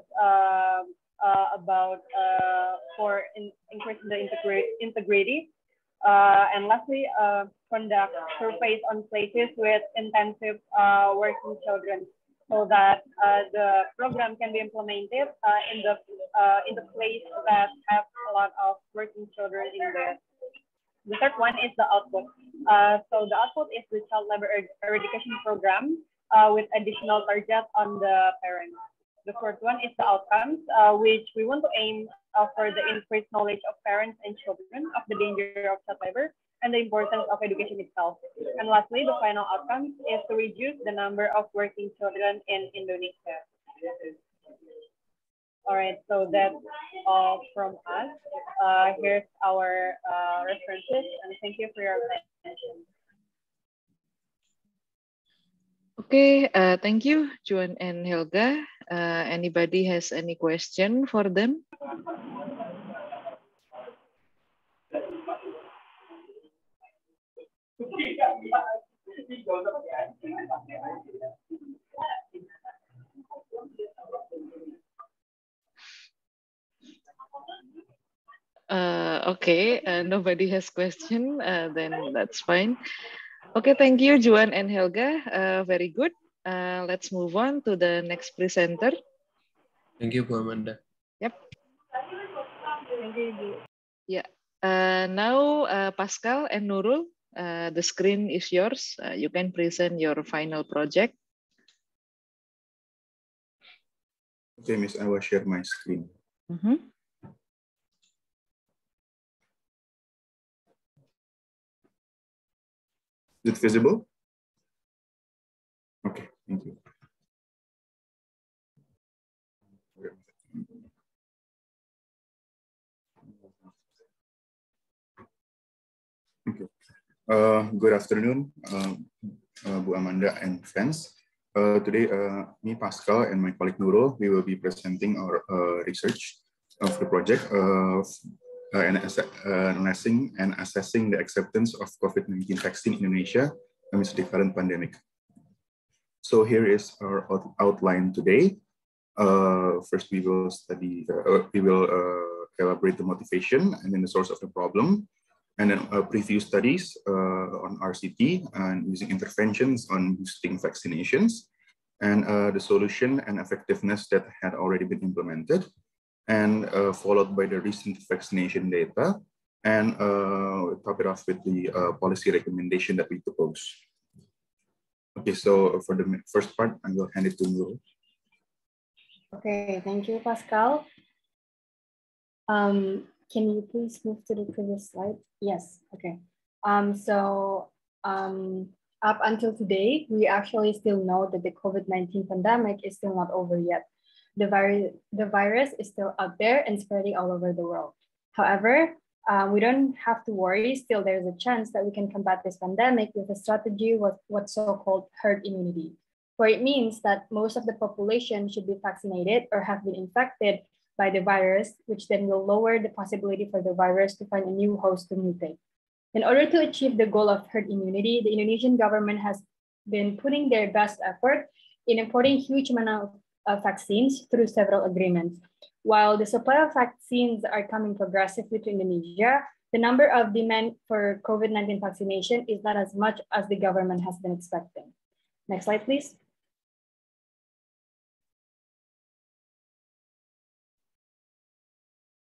about for increasing the integrity. And lastly, conduct surveys on places with intensive working children, so that the program can be implemented in the place that have a lot of working children in there. The third one is the output. So the output is the child labor eradication program with additional target on the parents. The fourth one is the outcomes, which we want to aim for the increased knowledge of parents and children of the danger of child labor and the importance of education itself. And lastly, the final outcome is to reduce the number of working children in Indonesia. All right, so that's all from us. Here's our references, and thank you for your attention. Okay, thank you, Juan and Helga. Anybody has any question for them? Okay, nobody has question, then that's fine. Okay, thank you, Juan and Helga. Very good. Let's move on to the next presenter. Thank you, Bu Amanda. Yep. Thank you. Yeah. Now, Pascal and Nurul, the screen is yours. You can present your final project. Okay, Miss, I will share my screen. Mm-hmm. Is it visible? Okay, thank you. Okay. Good afternoon, Bu Amanda and friends. Today, me, Pascal, and my colleague Nurul, we will be presenting our research of the project of analyzing and assessing the acceptance of COVID-19 vaccine in Indonesia amidst the current pandemic. So here is our outline today. First, we will study, elaborate the motivation and then the source of the problem, and then preview studies on RCT and using interventions on boosting vaccinations, and the solution and effectiveness that had already been implemented, and followed by the recent vaccination data, and we'll top it off with the policy recommendation that we propose. Okay, so for the first part, I will hand it to Nurul. Okay, thank you, Pascal. Can you please move to the previous slide? Yes, okay. Up until today, we actually still know that the COVID-19 pandemic is still not over yet. The virus is still out there and spreading all over the world. However, we don't have to worry. Still, there's a chance that we can combat this pandemic with a strategy what's so-called herd immunity. where it means that most of the population should be vaccinated or have been infected by the virus, which then will lower the possibility for the virus to find a new host to mutate. In order to achieve the goal of herd immunity, the Indonesian government has been putting their best effort in importing huge amount of vaccines through several agreements. While the supply of vaccines are coming progressively to Indonesia, the number of demand for COVID-19 vaccination is not as much as the government has been expecting. Next slide, please.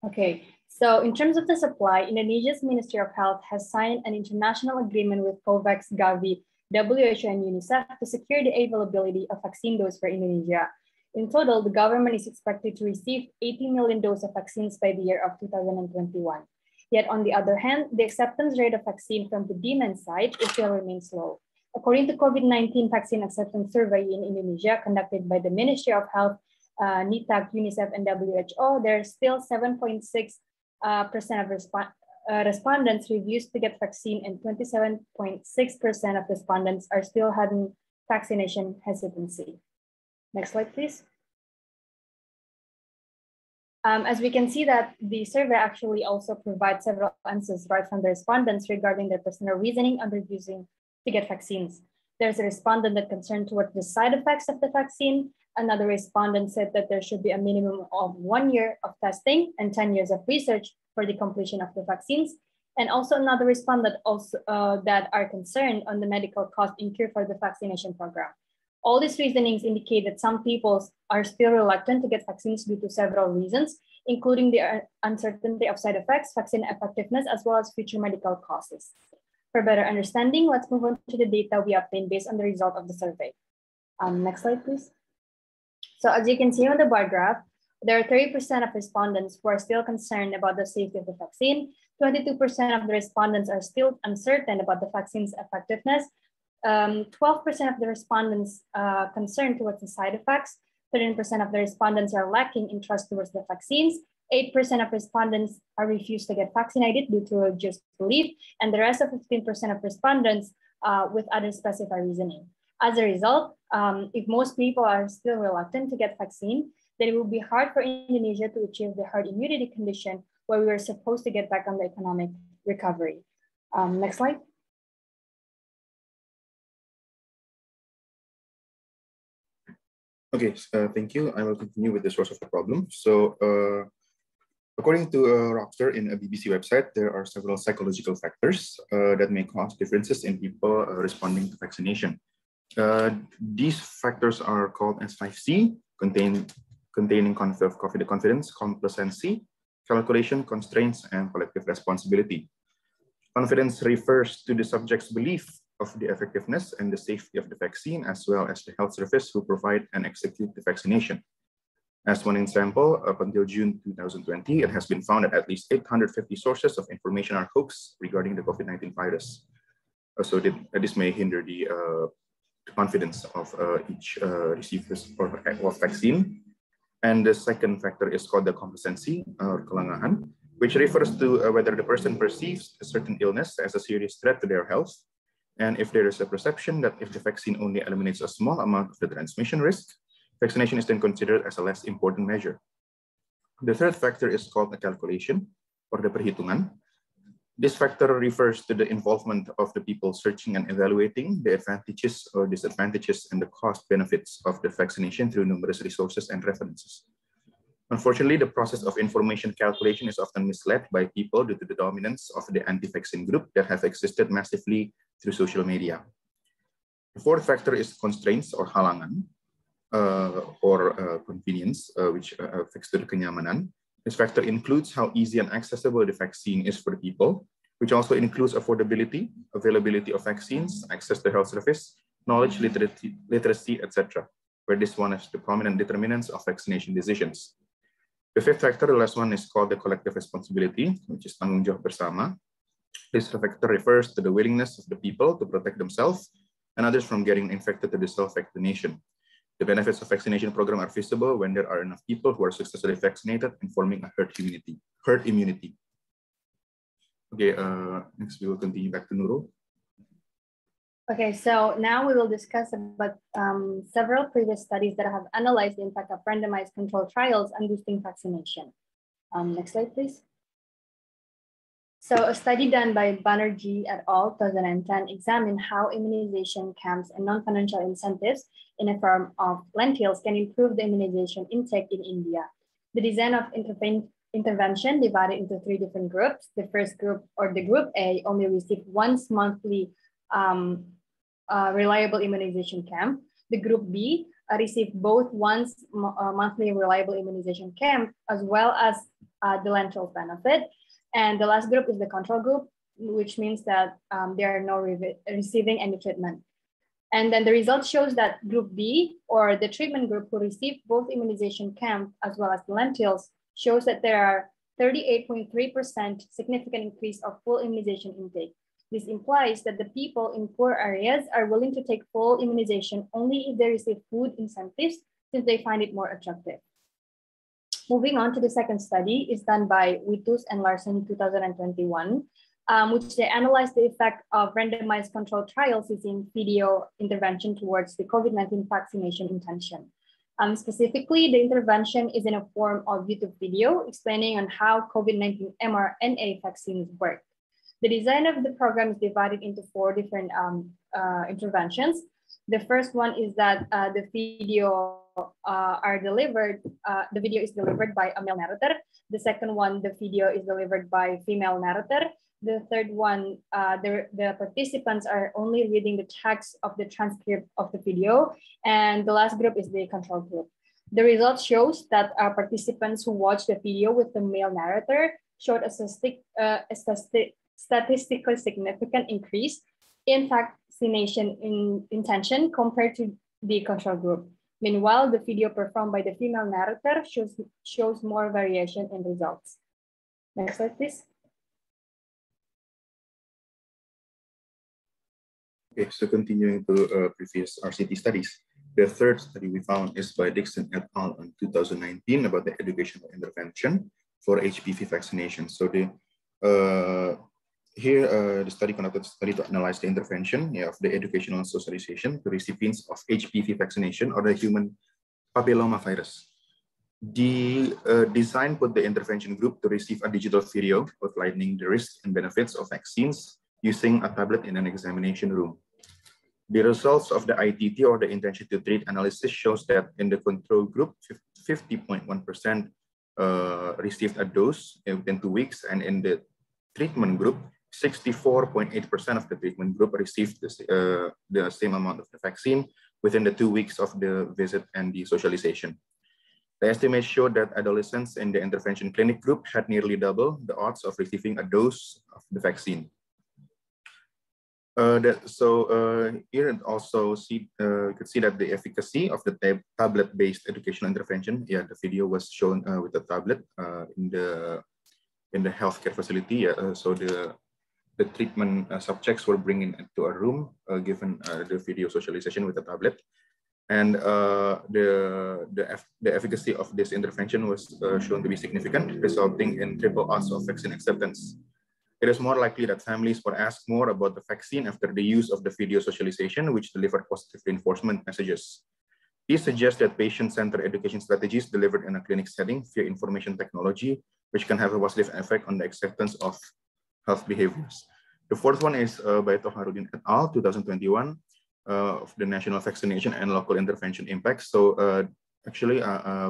Okay, so in terms of the supply, Indonesia's Ministry of Health has signed an international agreement with COVAX, Gavi, WHO, and UNICEF to secure the availability of vaccine doses for Indonesia. In total, the government is expected to receive 80 million doses of vaccines by the year of 2021. Yet on the other hand, the acceptance rate of vaccine from the demand side still remains low. According to COVID-19 vaccine acceptance survey in Indonesia conducted by the Ministry of Health, NITAG, UNICEF, and WHO, there are still 7.6% of respondents refused to get vaccine, and 27.6% of respondents are still having vaccination hesitancy. Next slide, please. As we can see that the survey actually also provides several answers right from the respondents regarding their personal reasoning on refusing to get vaccines. There's a respondent that concerned towards the side effects of the vaccine. Another respondent said that there should be a minimum of 1 year of testing and 10 years of research for the completion of the vaccines. And also another respondent also that are concerned on the medical cost incurred for the vaccination program. All these reasonings indicate that some people are still reluctant to get vaccines due to several reasons, including the uncertainty of side effects, vaccine effectiveness, as well as future medical costs. For better understanding, let's move on to the data we obtained based on the result of the survey. Next slide, please. So as you can see on the bar graph, there are 30% of respondents who are still concerned about the safety of the vaccine. 22% of the respondents are still uncertain about the vaccine's effectiveness. 12% of the respondents concerned towards the side effects. 13% of the respondents are lacking interest towards the vaccines. 8% of respondents are refused to get vaccinated due to religious belief, and the rest of 15% of respondents with other specified reasoning. As a result, if most people are still reluctant to get vaccine, then it will be hard for Indonesia to achieve the herd immunity condition where we are supposed to get back on the economic recovery. Next slide. Okay, thank you. I will continue with the source of the problem. So according to Rockster in a BBC website, there are several psychological factors that may cause differences in people responding to vaccination. These factors are called as 5C, containing confidence, complacency, calculation, constraints, and collective responsibility. Confidence refers to the subject's belief of the effectiveness and the safety of the vaccine, as well as the health service who provide and execute the vaccination. As one example, up until June 2020, it has been found that at least 850 sources of information are hoaxed regarding the COVID-19 virus. So this may hinder the confidence of each receiver of vaccine. And the second factor is called the complacency or kelengahan, which refers to whether the person perceives a certain illness as a serious threat to their health. And if there is a perception that if the vaccine only eliminates a small amount of the transmission risk, vaccination is then considered as a less important measure. The third factor is called the calculation or the perhitungan. This factor refers to the involvement of the people searching and evaluating the advantages or disadvantages and the cost benefits of the vaccination through numerous resources and references. Unfortunately, the process of information calculation is often misled by people due to the dominance of the anti-vaccine group that have existed massively through social media. The fourth factor is constraints or halangan or convenience, which affects the kenyamanan. This factor includes how easy and accessible the vaccine is for the people, which also includes affordability, availability of vaccines, access to health service, knowledge, literacy, etc., where this one is the prominent determinants of vaccination decisions. The fifth factor, the last one, is called the collective responsibility, which is tanggung jawab bersama. This factor refers to the willingness of the people to protect themselves and others from getting infected through the self-vaccination. The benefits of vaccination program are visible when there are enough people who are successfully vaccinated and forming a herd immunity. Okay, next we will continue back to Nurul. Okay, so now we will discuss about several previous studies that have analyzed the impact of randomized controlled trials on boosting vaccination. Next slide, please. So a study done by Banerjee et al. 2010 examined how immunization camps and non-financial incentives in the form of lentils can improve the immunization intake in India. The design of intervention divided into 3 different groups. The first group, or the group A, only received once monthly reliable immunization camp. The group B received both once monthly reliable immunization camp as well as the lentil benefit. And the last group is the control group, which means that they are not receiving any treatment. And then the result shows that group B, or the treatment group who received both immunization camp as well as the lentils, shows that there are 38.3% significant increase of full immunization intake. This implies that the people in poor areas are willing to take full immunization only if they receive food incentives, since they find it more attractive. Moving on to the second study is done by Witus and Larson 2021, which they analyzed the effect of randomized controlled trials using video intervention towards the COVID-19 vaccination intention. Specifically, the intervention is in a form of YouTube video explaining on how COVID-19 mRNA vaccines work. The design of the program is divided into 4 different interventions. The first one is that the video is delivered by a male narrator. The second one, the video is delivered by a female narrator. The third one, the participants are only reading the text of the transcript of the video. And the last group is the control group. The result shows that participants who watched the video with the male narrator showed a statistically significant increase in vaccination intention compared to the control group. Meanwhile, the video performed by the female narrator shows more variation in results. Next slide, please. Okay, so continuing to previous RCT studies, the third study we found is by Dixon et al. In 2019 about the educational intervention for HPV vaccination. So the study conducted a study to analyze the intervention of the educational and socialization to recipients of HPV vaccination or the human papillomavirus. The design put the intervention group to receive a digital video outlining the risks and benefits of vaccines using a tablet in an examination room. The results of the ITT, or the intention to treat analysis, shows that in the control group, 50.1% received a dose within 2 weeks, and in the treatment group, 64.8% of the treatment group received the same amount of the vaccine within the 2 weeks of the visit and the socialization. The estimates showed that adolescents in the intervention clinic group had nearly double the odds of receiving a dose of the vaccine. Here and also you could see that the efficacy of the tablet-based educational intervention. Yeah, the video was shown with the tablet in the healthcare facility. So the treatment subjects were brought into a room, given the video socialization with the tablet, and the efficacy of this intervention was shown to be significant, resulting in triple odds of vaccine acceptance. It is more likely that families were asked more about the vaccine after the use of the video socialization, which delivered positive reinforcement messages. These suggest that patient-centered education strategies delivered in a clinic setting via information technology, which can have a positive effect on the acceptance of health behaviors. The fourth one is by Toharudin et al. 2021 of the National Vaccination and Local Intervention Impacts. So actually,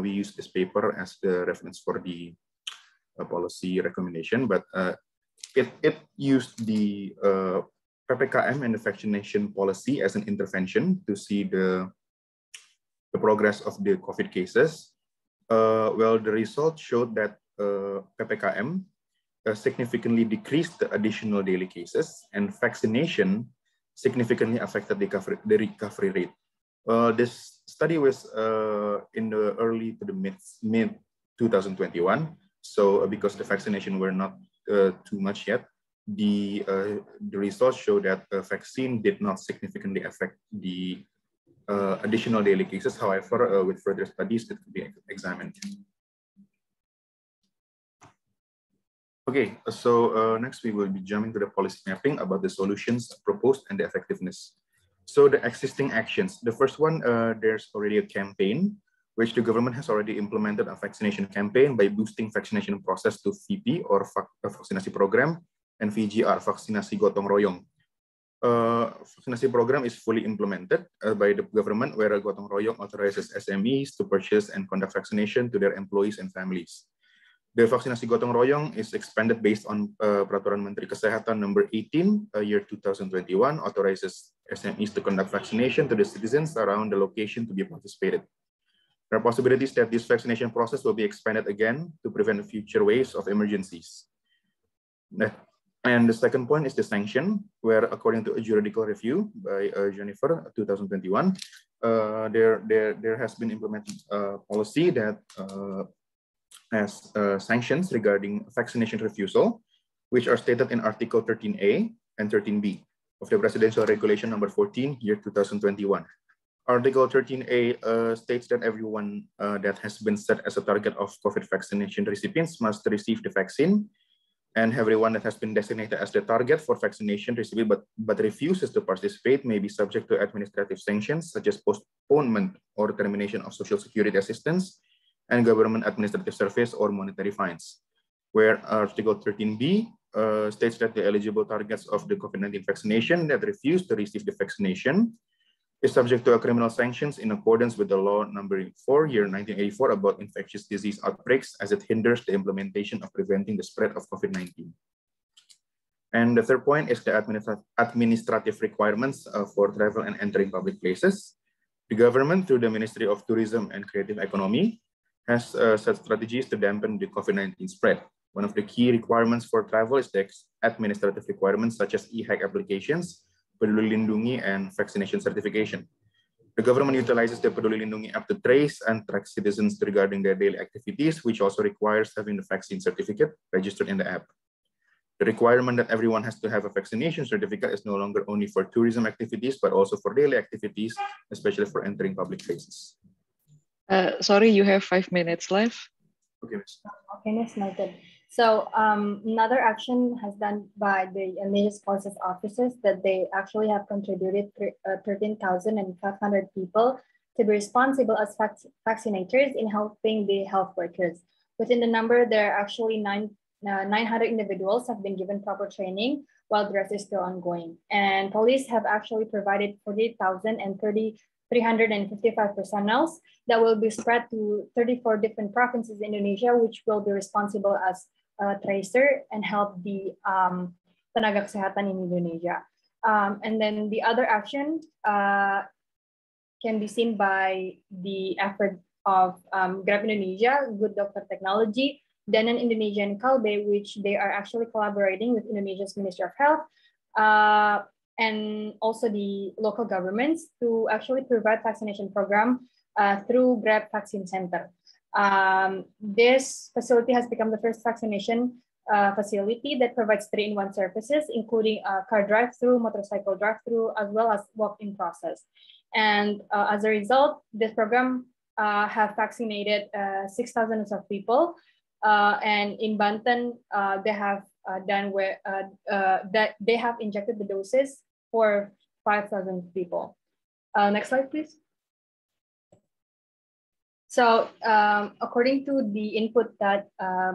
we use this paper as the reference for the policy recommendation, but it used the PPKM and the vaccination policy as an intervention to see the progress of the COVID cases. Well, the results showed that PPKM significantly decreased the additional daily cases, and vaccination significantly affected the recovery rate. This study was in the early to the mid 2021. So because the vaccination were not too much yet, the results show that the vaccine did not significantly affect the additional daily cases. However, with further studies, it could be examined. Okay, so next we will be jumping to the policy mapping about the solutions proposed and the effectiveness. So the existing actions, the first one, there's already a campaign, which the government has already implemented a vaccination campaign by boosting vaccination process to VP or vaccination program and VGR, vaksinasi gotong royong. Vaccination program is fully implemented by the government, where gotong royong authorizes SMEs to purchase and conduct vaccination to their employees and families. The vaksinasi gotong royong is expanded based on Peraturan Menteri Kesehatan number 18, year 2021, authorizes SMEs to conduct vaccination to the citizens around the location to be participated. There are possibilities that this vaccination process will be expanded again to prevent future waves of emergencies. And the second point is the sanction, where according to a juridical review by Jennifer 2021, there has been implemented a policy that has sanctions regarding vaccination refusal, which are stated in Article 13A and 13B of the Presidential Regulation number 14, year 2021. Article 13A states that everyone that has been set as a target of COVID vaccination recipients must receive the vaccine, and everyone that has been designated as the target for vaccination recipient but refuses to participate may be subject to administrative sanctions such as postponement or termination of social security assistance and government administrative service or monetary fines. Where Article 13B states that the eligible targets of the COVID-19 vaccination that refuse to receive the vaccination is subject to a criminal sanctions in accordance with the law number 4, year 1984 about infectious disease outbreaks, as it hinders the implementation of preventing the spread of COVID-19. And the third point is the administrative requirements for travel and entering public places. The government, through the Ministry of Tourism and Creative Economy, has set strategies to dampen the COVID-19 spread. One of the key requirements for travel is the administrative requirements such as e-hack applications, Peduli Lindungi, and vaccination certification. The government utilizes the Peduli Lindungi app to trace and track citizens regarding their daily activities, which also requires having the vaccine certificate registered in the app. The requirement that everyone has to have a vaccination certificate is no longer only for tourism activities, but also for daily activities, especially for entering public places. Sorry, you have 5 minutes left. Okay, Miss. Okay, Miss, noted. So another action has done by the Indonesia's police officers that they actually have contributed 13,500 people to be responsible as vaccinators in helping the health workers. Within the number, there are actually 900 individuals have been given proper training, while the rest is still ongoing. And police have actually provided 48,000 and 355 personnel that will be spread to 34 different provinces in Indonesia, which will be responsible as a tracer and help the tenaga kesehatan in Indonesia. And then the other action can be seen by the effort of Grab Indonesia, Good Doctor Technology, Danan Indonesia, and Kalbe, which they are actually collaborating with Indonesia's Ministry of Health and also the local governments to actually provide vaccination program through Grab Vaccine Center. This facility has become the first vaccination facility that provides 3-in-1 services, including car drive-through, motorcycle drive-through, as well as walk-in process. And as a result, this program have vaccinated 6,000 of people. And in Banten, they have that they have injected the doses for 5,000 people. Next slide, please. So according to the input that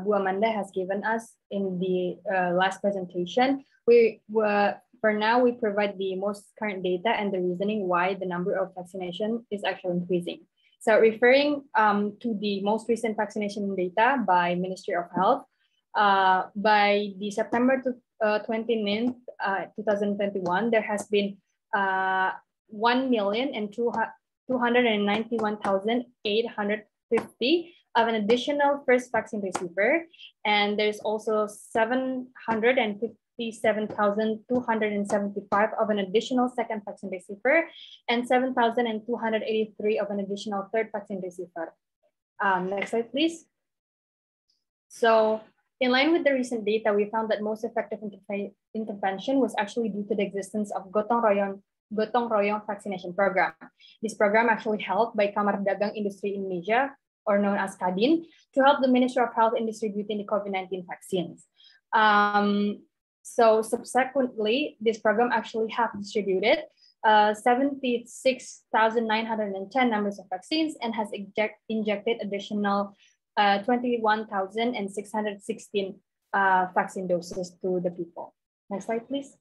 Bu Amanda has given us in the last presentation, for now, we provide the most current data and the reasoning why the number of vaccination is actually increasing. So referring to the most recent vaccination data by Ministry of Health, by the September 29th, 2021, there has been 1,291,850 of an additional first vaccine receiver, and there's also 757,275 of an additional second vaccine receiver, and 7,283 of an additional third vaccine receiver. Next slide, please. So in line with the recent data, we found that most effective intervention was actually due to the existence of Gotong Royong vaccination program. This program actually helped by Kamar Dagang Industri Indonesia, or known as Kadin, to help the Ministry of Health in distributing the COVID-19 vaccines. So subsequently, this program actually have distributed 76,910 numbers of vaccines and has injected additional 21,616 vaccine doses to the people. Next slide, please.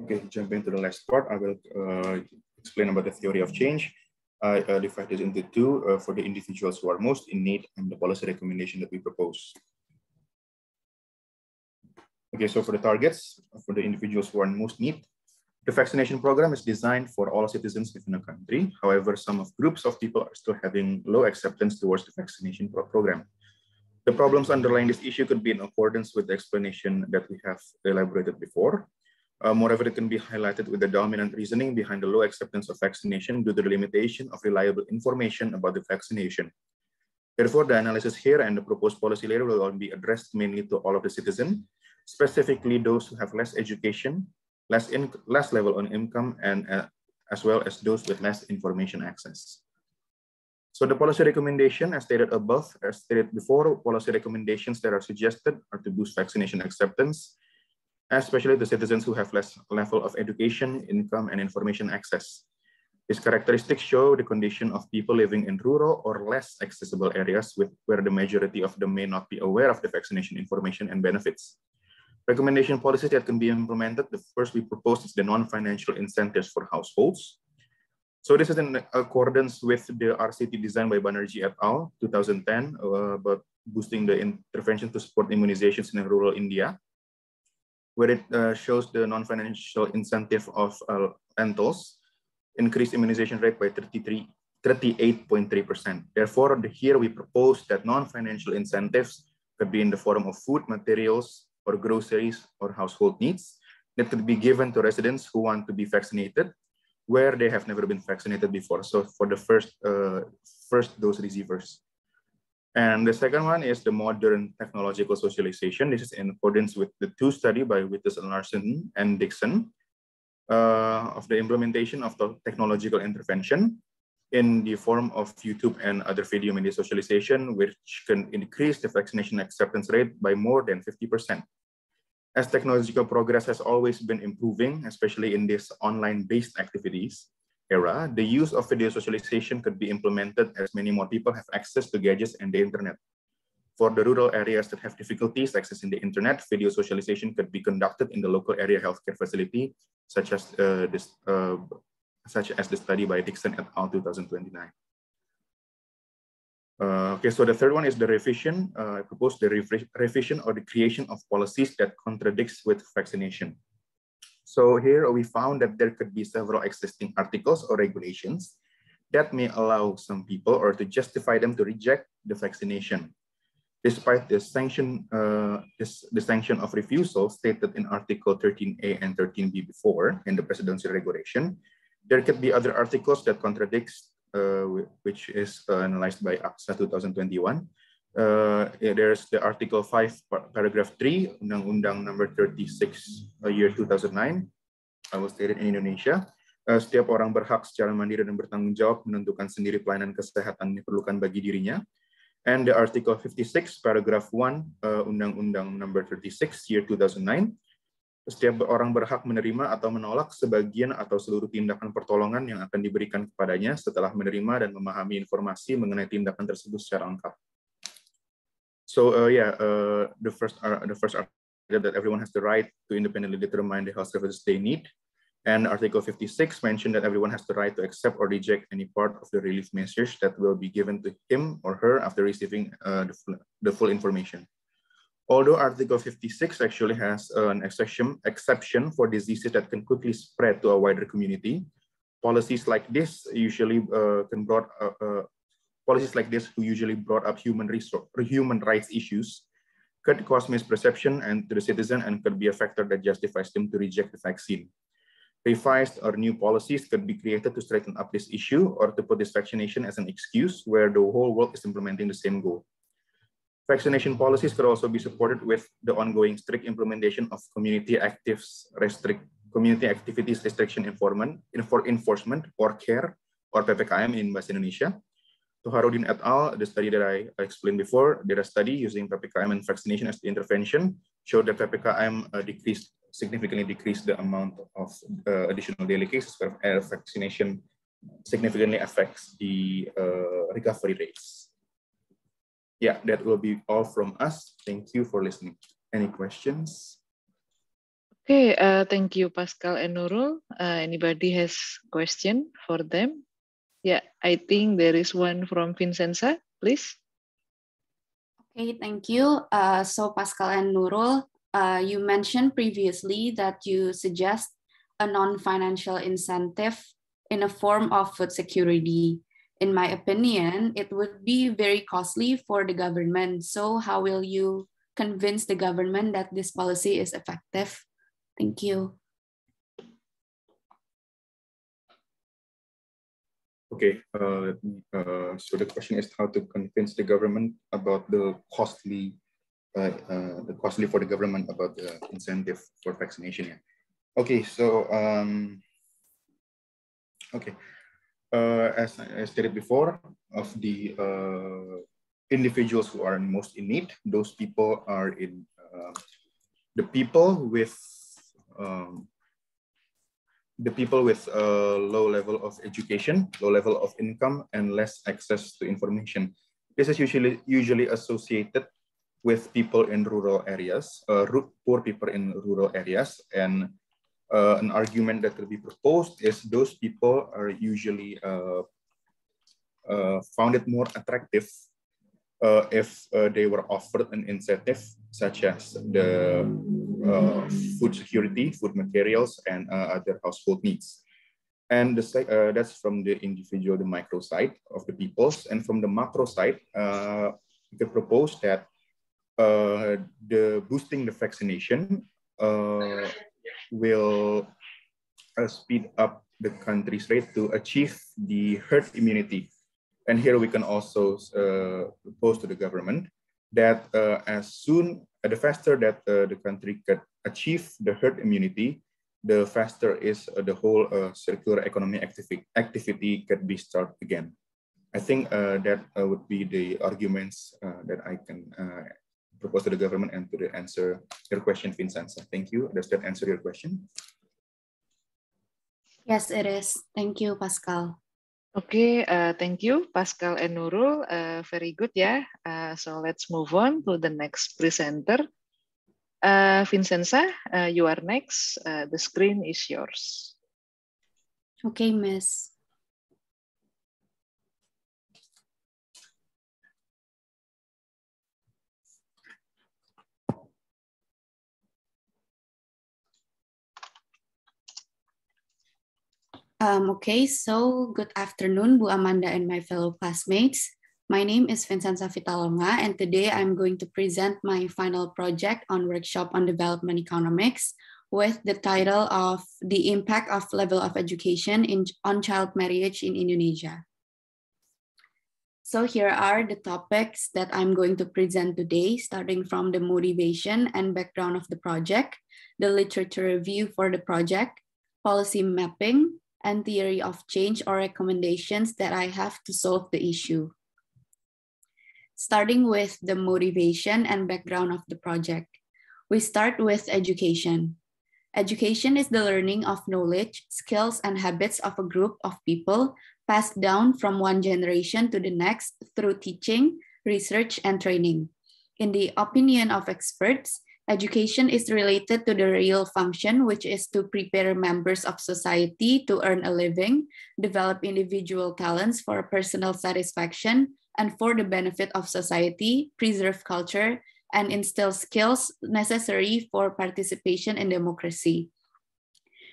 Okay, jumping to the last part, I will explain about the theory of change. I divide it into two for the individuals who are most in need and the policy recommendation that we propose. Okay, so for the targets, for the individuals who are in most need, the vaccination program is designed for all citizens within a country. However, some groups of people are still having low acceptance towards the vaccination program. The problems underlying this issue could be in accordance with the explanation that we have elaborated before. Moreover, it can be highlighted with the dominant reasoning behind the low acceptance of vaccination due to the limitation of reliable information about the vaccination. Therefore, the analysis here and the proposed policy later will be addressed mainly to all of the citizens, specifically those who have less education, less level on income, and as well as those with less information access. So the policy recommendation, as stated above, as stated before, policy recommendations that are suggested are to boost vaccination acceptance, especially the citizens who have less level of education, income, and information access. These characteristics show the condition of people living in rural or less accessible areas where the majority of them may not be aware of the vaccination information and benefits. Recommendation policies that can be implemented, the first we propose is the non-financial incentives for households. So this is in accordance with the RCT designed by Banerjee et al. 2010 about boosting the intervention to support immunizations in rural India, where it shows the non-financial incentive of lentils increased immunization rate by 38.3%. Therefore, here we propose that non-financial incentives could be in the form of food, materials, or groceries, or household needs that could be given to residents who want to be vaccinated, where they have never been vaccinated before. So for the first dose receivers. And the second one is the modern technological socialization. This is in accordance with the two studies by Wittes and Larson and Dixon of the implementation of the technological intervention in the form of YouTube and other video media socialization, which can increase the vaccination acceptance rate by more than 50%. As technological progress has always been improving, especially in this online-based activities era, the use of video socialization could be implemented as many more people have access to gadgets and the internet. For the rural areas that have difficulties accessing the internet, video socialization could be conducted in the local area healthcare facility, such as the study by Dixon et al. 2029. Okay, so the third one is the revision. I propose the revision or the creation of policies that contradicts with vaccination. So here we found that there could be several existing articles or regulations that may allow some people or to justify them to reject the vaccination. Despite the sanction of refusal stated in Article 13A and 13B before in the presidential regulation, there could be other articles that contradicts, which is analyzed by AXA 2021. There's the Article 5, Paragraph 3, Undang-Undang Number 36, year 2009, was stated in Indonesia. Setiap orang berhak secara mandiri dan bertanggung jawab menentukan sendiri pelayanan kesehatan yang diperlukan bagi dirinya. And the Article 56, Paragraph 1, Undang-Undang Number 36, year 2009. Setiap orang berhak menerima atau menolak sebagian atau seluruh tindakan pertolongan yang akan diberikan kepadanya setelah menerima dan memahami informasi mengenai tindakan tersebut secara lengkap. So the first article that everyone has the right to independently determine the health services they need. And Article 56 mentioned that everyone has the right to accept or reject any part of the relief measures that will be given to him or her after receiving the full information. Although Article 56 actually has an exception for diseases that can quickly spread to a wider community, policies like this usually who usually brought up human rights issues could cause misperception and to the citizen and could be a factor that justifies them to reject the vaccine. Revised or new policies could be created to straighten up this issue or to put this vaccination as an excuse where the whole world is implementing the same goal. Vaccination policies could also be supported with the ongoing strict implementation of community activities restriction enforcement or CARE or PPKM in Bahasa Indonesia. Toharudin et al., the study that I explained before, did a study using PPKM and vaccination as the intervention, showed that PPKM significantly decreased the amount of additional daily cases, where vaccination significantly affects the recovery rates. Yeah, that will be all from us. Thank you for listening. Any questions? Okay, thank you, Pascal and Nurul. Anybody has question for them? Yeah, I think there is one from Vincenza, please. Okay, thank you. So Pascal and Nurul, you mentioned previously that you suggest a non-financial incentive in a form of food security. In my opinion, it would be very costly for the government. So how will you convince the government that this policy is effective? Thank you. Okay, so the question is how to convince the government about the costly for the government about the incentive for vaccination. Yeah. Okay, so as I stated before, of the individuals who are most in need, those people are in the people with low level of education, low level of income, and less access to information. This is usually associated with people in rural areas, poor people in rural areas, and an argument that could be proposed is those people are usually found it more attractive if they were offered an incentive such as the food security, food materials, and other household needs. And that's from the individual, the micro side of the peoples. And from the macro side, they propose that the boosting the vaccination will speed up the country's rate to achieve the herd immunity. And here we can also propose to the government that the faster that the country could achieve the herd immunity, the faster is the whole circular economy activity could be started again. I think that would be the arguments that I can propose to the government and to answer your question, Vincenza. Thank you. Does that answer your question? Yes, it is. Thank you, Pascal. Okay, thank you, Pascal and Nurul. Very good, yeah. So let's move on to the next presenter. Vincenza, you are next. The screen is yours. Okay, Miss. Okay, so good afternoon, Bu Amanda and my fellow classmates. My name is Vincenza Vitalonga, and today I'm going to present my final project on workshop on development economics with the title of The Impact of Level of Education on Child Marriage in Indonesia. So here are the topics that I'm going to present today, starting from the motivation and background of the project, the literature review for the project, policy mapping, and theory of change or recommendations that I have to solve the issue. Starting with the motivation and background of the project, we start with education. Education is the learning of knowledge, skills, and habits of a group of people passed down from one generation to the next through teaching, research, and training. In the opinion of experts, education is related to the real function, which is to prepare members of society to earn a living, develop individual talents for personal satisfaction and for the benefit of society, preserve culture, and instill skills necessary for participation in democracy.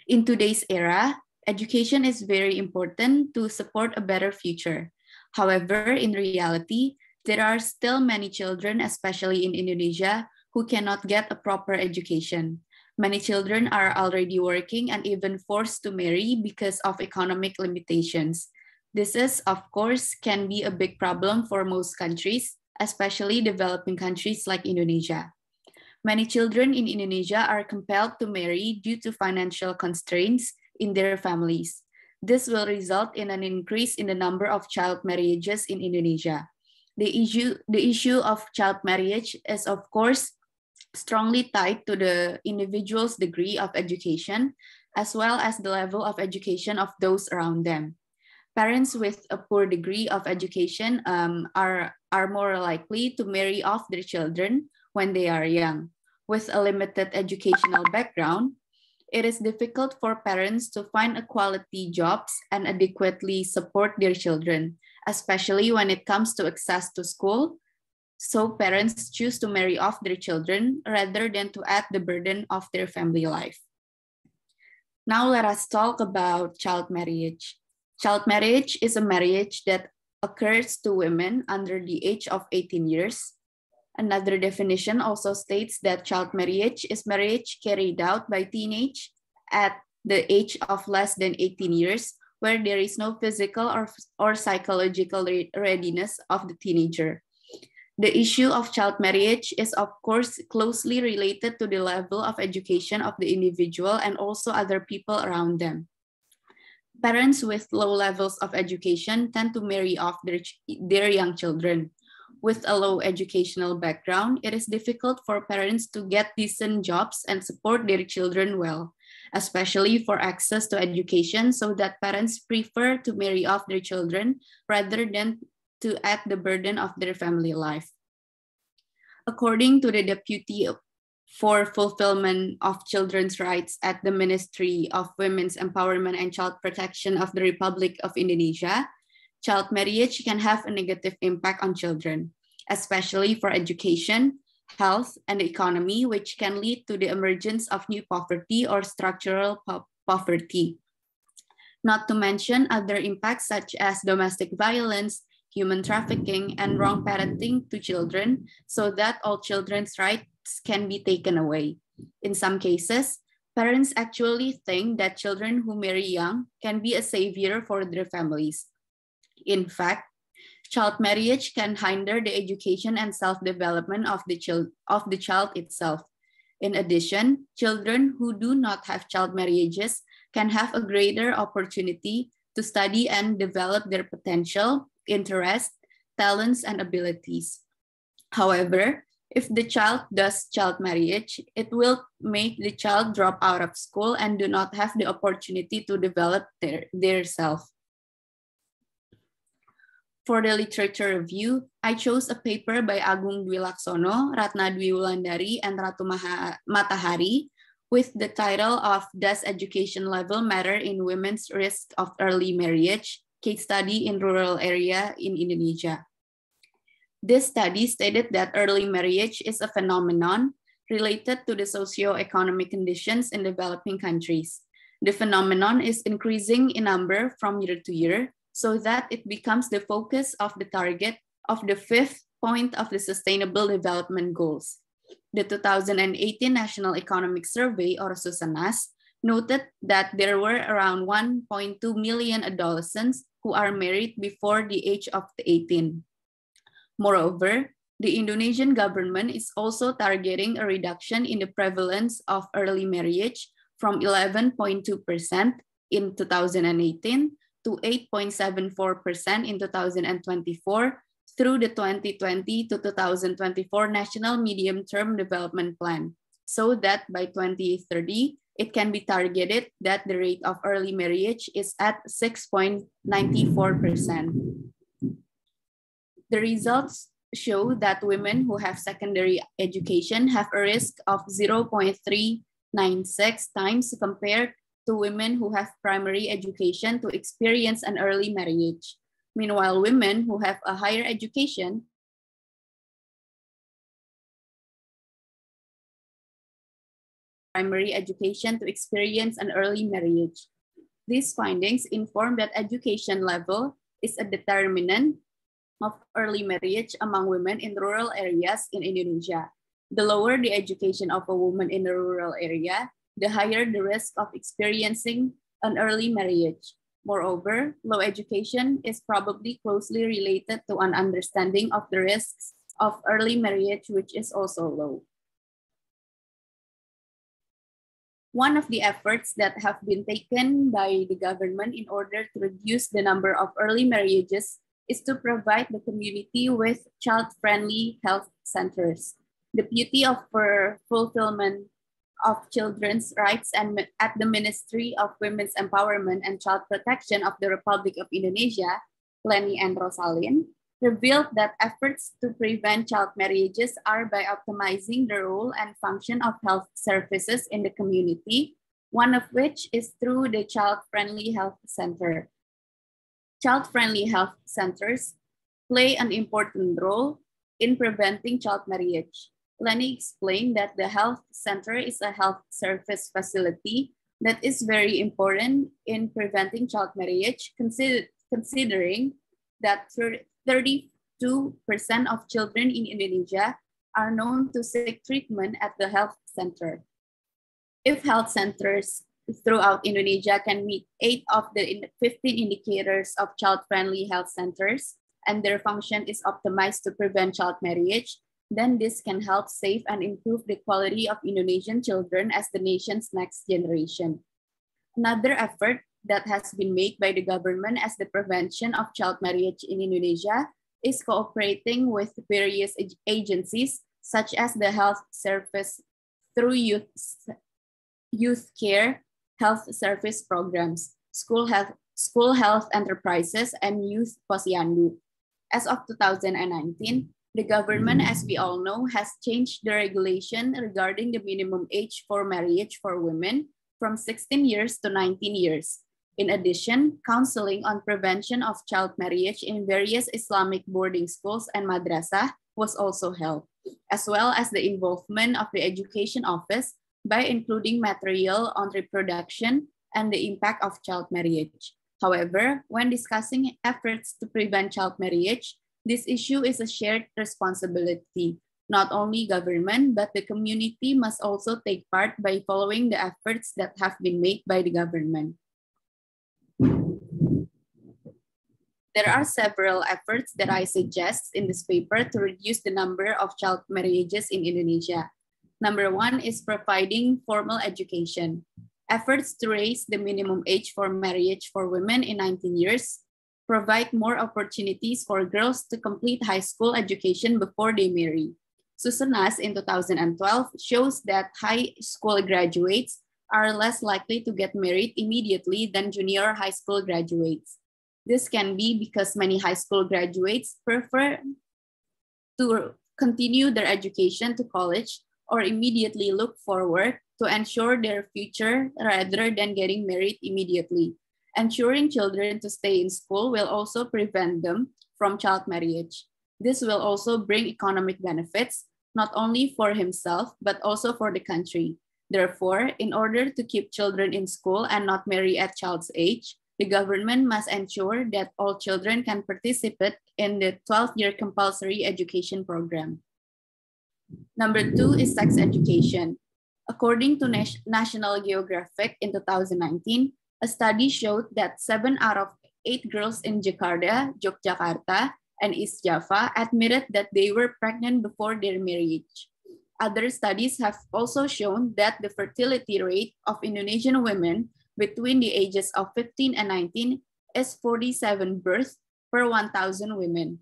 In today's era, education is very important to support a better future. However, in reality, there are still many children, especially in Indonesia, who cannot get a proper education. Many children are already working and even forced to marry because of economic limitations. This is, of course, can be a big problem for most countries, especially developing countries like Indonesia. Many children in Indonesia are compelled to marry due to financial constraints in their families. This will result in an increase in the number of child marriages in Indonesia. The issue of child marriage is, of course, strongly tied to the individual's degree of education, as well as the level of education of those around them. Parents with a poor degree of education are more likely to marry off their children when they are young. With a limited educational background, it is difficult for parents to find quality jobs and adequately support their children, especially when it comes to access to school. So parents choose to marry off their children rather than to add the burden of their family life. Now let us talk about child marriage. Child marriage is a marriage that occurs to women under the age of 18 years. Another definition also states that child marriage is marriage carried out by teenage at the age of less than 18 years, where there is no physical or psychological readiness of the teenager. The issue of child marriage is, of course, closely related to the level of education of the individual and also other people around them. Parents with low levels of education tend to marry off their young children. With a low educational background, it is difficult for parents to get decent jobs and support their children well, especially for access to education, so that parents prefer to marry off their children rather than to add the burden of their family life. According to the Deputy for Fulfillment of Children's Rights at the Ministry of Women's Empowerment and Child Protection of the Republic of Indonesia, child marriage can have a negative impact on children, especially for education, health, and the economy, which can lead to the emergence of new poverty or structural poverty. Not to mention other impacts such as domestic violence, human trafficking, and wrong parenting to children, so that all children's rights can be taken away. In some cases, parents actually think that children who marry young can be a savior for their families. In fact, child marriage can hinder the education and self-development of the child itself. In addition, children who do not have child marriages can have a greater opportunity to study and develop their potential, interest, talents, and abilities. However, if the child does child marriage, it will make the child drop out of school and do not have the opportunity to develop their self. For the literature review, I chose a paper by Agung Dwi Laksono, Ratna Dwi Wulandari, and Ratu Matahari with the title of Does Education Level Matter in Women's Risk of Early Marriage? Case Study in Rural Area in Indonesia. This study stated that early marriage is a phenomenon related to the socio-economic conditions in developing countries. The phenomenon is increasing in number from year to year, so that it becomes the focus of the target of the fifth point of the Sustainable Development Goals. The 2018 National Economic Survey, or SUSANAS, noted that there were around 1.2 million adolescents who are married before the age of 18. Moreover, the Indonesian government is also targeting a reduction in the prevalence of early marriage from 11.2% in 2018 to 8.74% in 2024 through the 2020 to 2024 National Medium-Term Development Plan, so that by 2030, it can be targeted that the rate of early marriage is at 6.94%. The results show that women who have secondary education have a risk of 0.396 times compared to women who have primary education to experience an early marriage. Meanwhile, women who have a higher education primary education to experience an early marriage. These findings inform that education level is a determinant of early marriage among women in rural areas in Indonesia. The lower the education of a woman in a rural area, the higher the risk of experiencing an early marriage. Moreover, low education is probably closely related to an understanding of the risks of early marriage, which is also low. One of the efforts that have been taken by the government in order to reduce the number of early marriages is to provide the community with child-friendly health centers. Deputy for Fulfillment of Children's Rights and at the Ministry of Women's Empowerment and Child Protection of the Republic of Indonesia, Lenny and Rosalind, revealed that efforts to prevent child marriages are by optimizing the role and function of health services in the community, one of which is through the Child-Friendly Health Center. Child-friendly health centers play an important role in preventing child marriage. Lenny explained that the health center is a health service facility that is very important in preventing child marriage, considering that 32% of children in Indonesia are known to seek treatment at the health center. If health centers throughout Indonesia can meet 8 of the 15 indicators of child-friendly health centers, and their function is optimized to prevent child marriage, then this can help save and improve the quality of Indonesian children as the nation's next generation. Another effort that has been made by the government as the prevention of child marriage in Indonesia is cooperating with various agencies such as the health service through youth care, health service programs, school health enterprises, and youth posyandu. As of 2019, the government, as we all know, has changed the regulation regarding the minimum age for marriage for women from 16 years to 19 years. In addition, counseling on prevention of child marriage in various Islamic boarding schools and madrasah was also held, as well as the involvement of the Education Office by including material on reproduction and the impact of child marriage. However, when discussing efforts to prevent child marriage, this issue is a shared responsibility. Not only government, but the community must also take part by following the efforts that have been made by the government. There are several efforts that I suggest in this paper to reduce the number of child marriages in Indonesia. Number 1 is providing formal education. Efforts to raise the minimum age for marriage for women in 19 years, provide more opportunities for girls to complete high school education before they marry. Susunas in 2012 shows that high school graduates are less likely to get married immediately than junior high school graduates. This can be because many high school graduates prefer to continue their education to college or immediately look for work to ensure their future rather than getting married immediately. Ensuring children to stay in school will also prevent them from child marriage. This will also bring economic benefits, not only for himself, but also for the country. Therefore, in order to keep children in school and not marry at child's age, the government must ensure that all children can participate in the 12-year compulsory education program. Number 2 is sex education. According to National Geographic in 2019, a study showed that 7 out of 8 girls in Jakarta, Yogyakarta, and East Java admitted that they were pregnant before their marriage. Other studies have also shown that the fertility rate of Indonesian women between the ages of 15 and 19 is 47 births per 1,000 women.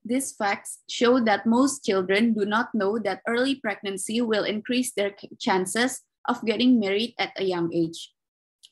These facts show that most children do not know that early pregnancy will increase their chances of getting married at a young age.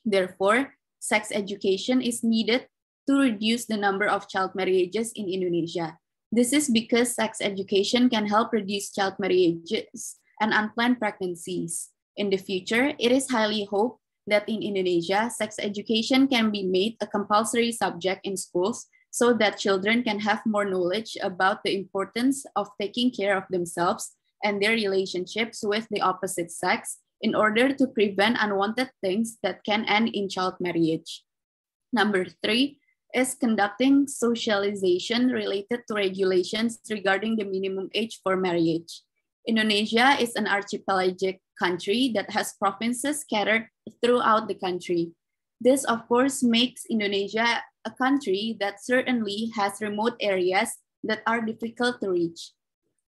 Therefore, sex education is needed to reduce the number of child marriages in Indonesia. This is because sex education can help reduce child marriages and unplanned pregnancies. In the future, it is highly hoped that in Indonesia, sex education can be made a compulsory subject in schools so that children can have more knowledge about the importance of taking care of themselves and their relationships with the opposite sex in order to prevent unwanted things that can end in child marriage. Number 3 is conducting socialization related to regulations regarding the minimum age for marriage. Indonesia is an archipelagic country that has provinces scattered throughout the country. This, of course, makes Indonesia a country that certainly has remote areas that are difficult to reach.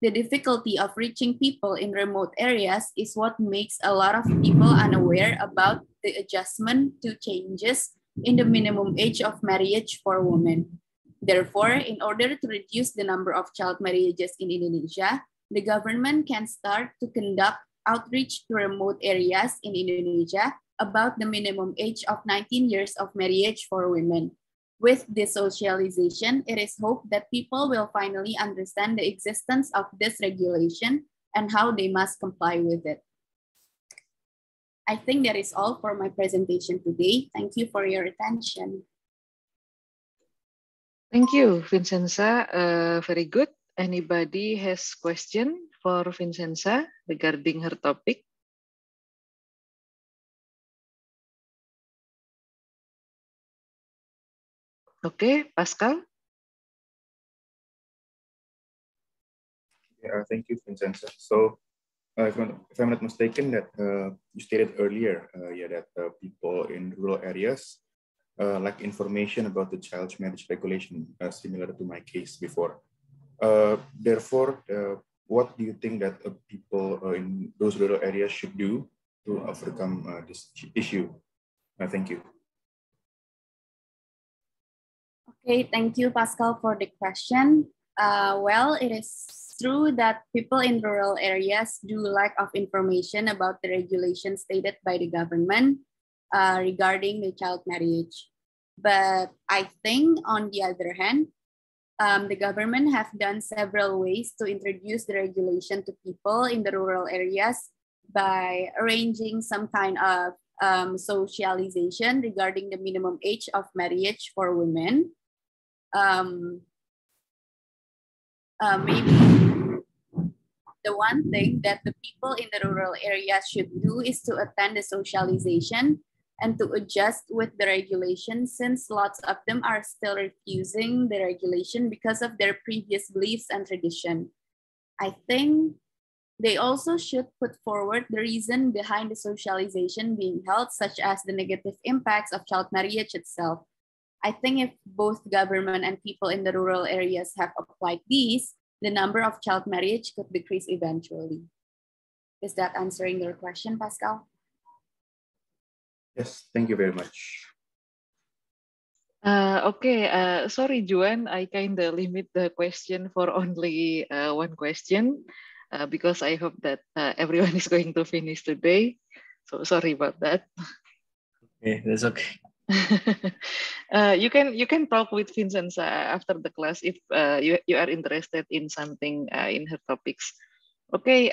The difficulty of reaching people in remote areas is what makes a lot of people unaware about the adjustment to changes in the minimum age of marriage for women. Therefore, in order to reduce the number of child marriages in Indonesia, the government can start to conduct outreach to remote areas in Indonesia about the minimum age of 19 years of marriage for women. With this socialization, it is hoped that people will finally understand the existence of this regulation and how they must comply with it. I think that is all for my presentation today. Thank you for your attention. Thank you, Vincenza. Very good. Anybody has question for Vincenza regarding her topic? Okay, Pascal. Yeah, thank you, Vincenza. So, if I'm not mistaken, that you stated earlier, that people in rural areas lack information about the child marriage regulation, similar to my case before. Therefore, what do you think that people in those rural areas should do to overcome this issue? Thank you. Okay, thank you, Pascal, for the question. Well, it is true that people in rural areas do lack of information about the regulations stated by the government regarding the child marriage. But I think, on the other hand, the government have done several ways to introduce the regulation to people in the rural areas by arranging some kind of socialization regarding the minimum age of marriage for women. Maybe the one thing that the people in the rural areas should do is to attend the socialization and to adjust with the regulation, since lots of them are still refusing the regulation because of their previous beliefs and tradition. I think they also should put forward the reason behind the socialization being held, such as the negative impacts of child marriage itself. I think if both government and people in the rural areas have applied these, the number of child marriage could decrease eventually. Is that answering your question, Pascal? Yes, thank you very much. Okay, sorry, Juan, I kind of limit the question for only one question because I hope that everyone is going to finish today. So sorry about that. Okay, that's okay. You can talk with Vincenza after the class if you are interested in something in her topics. Okay,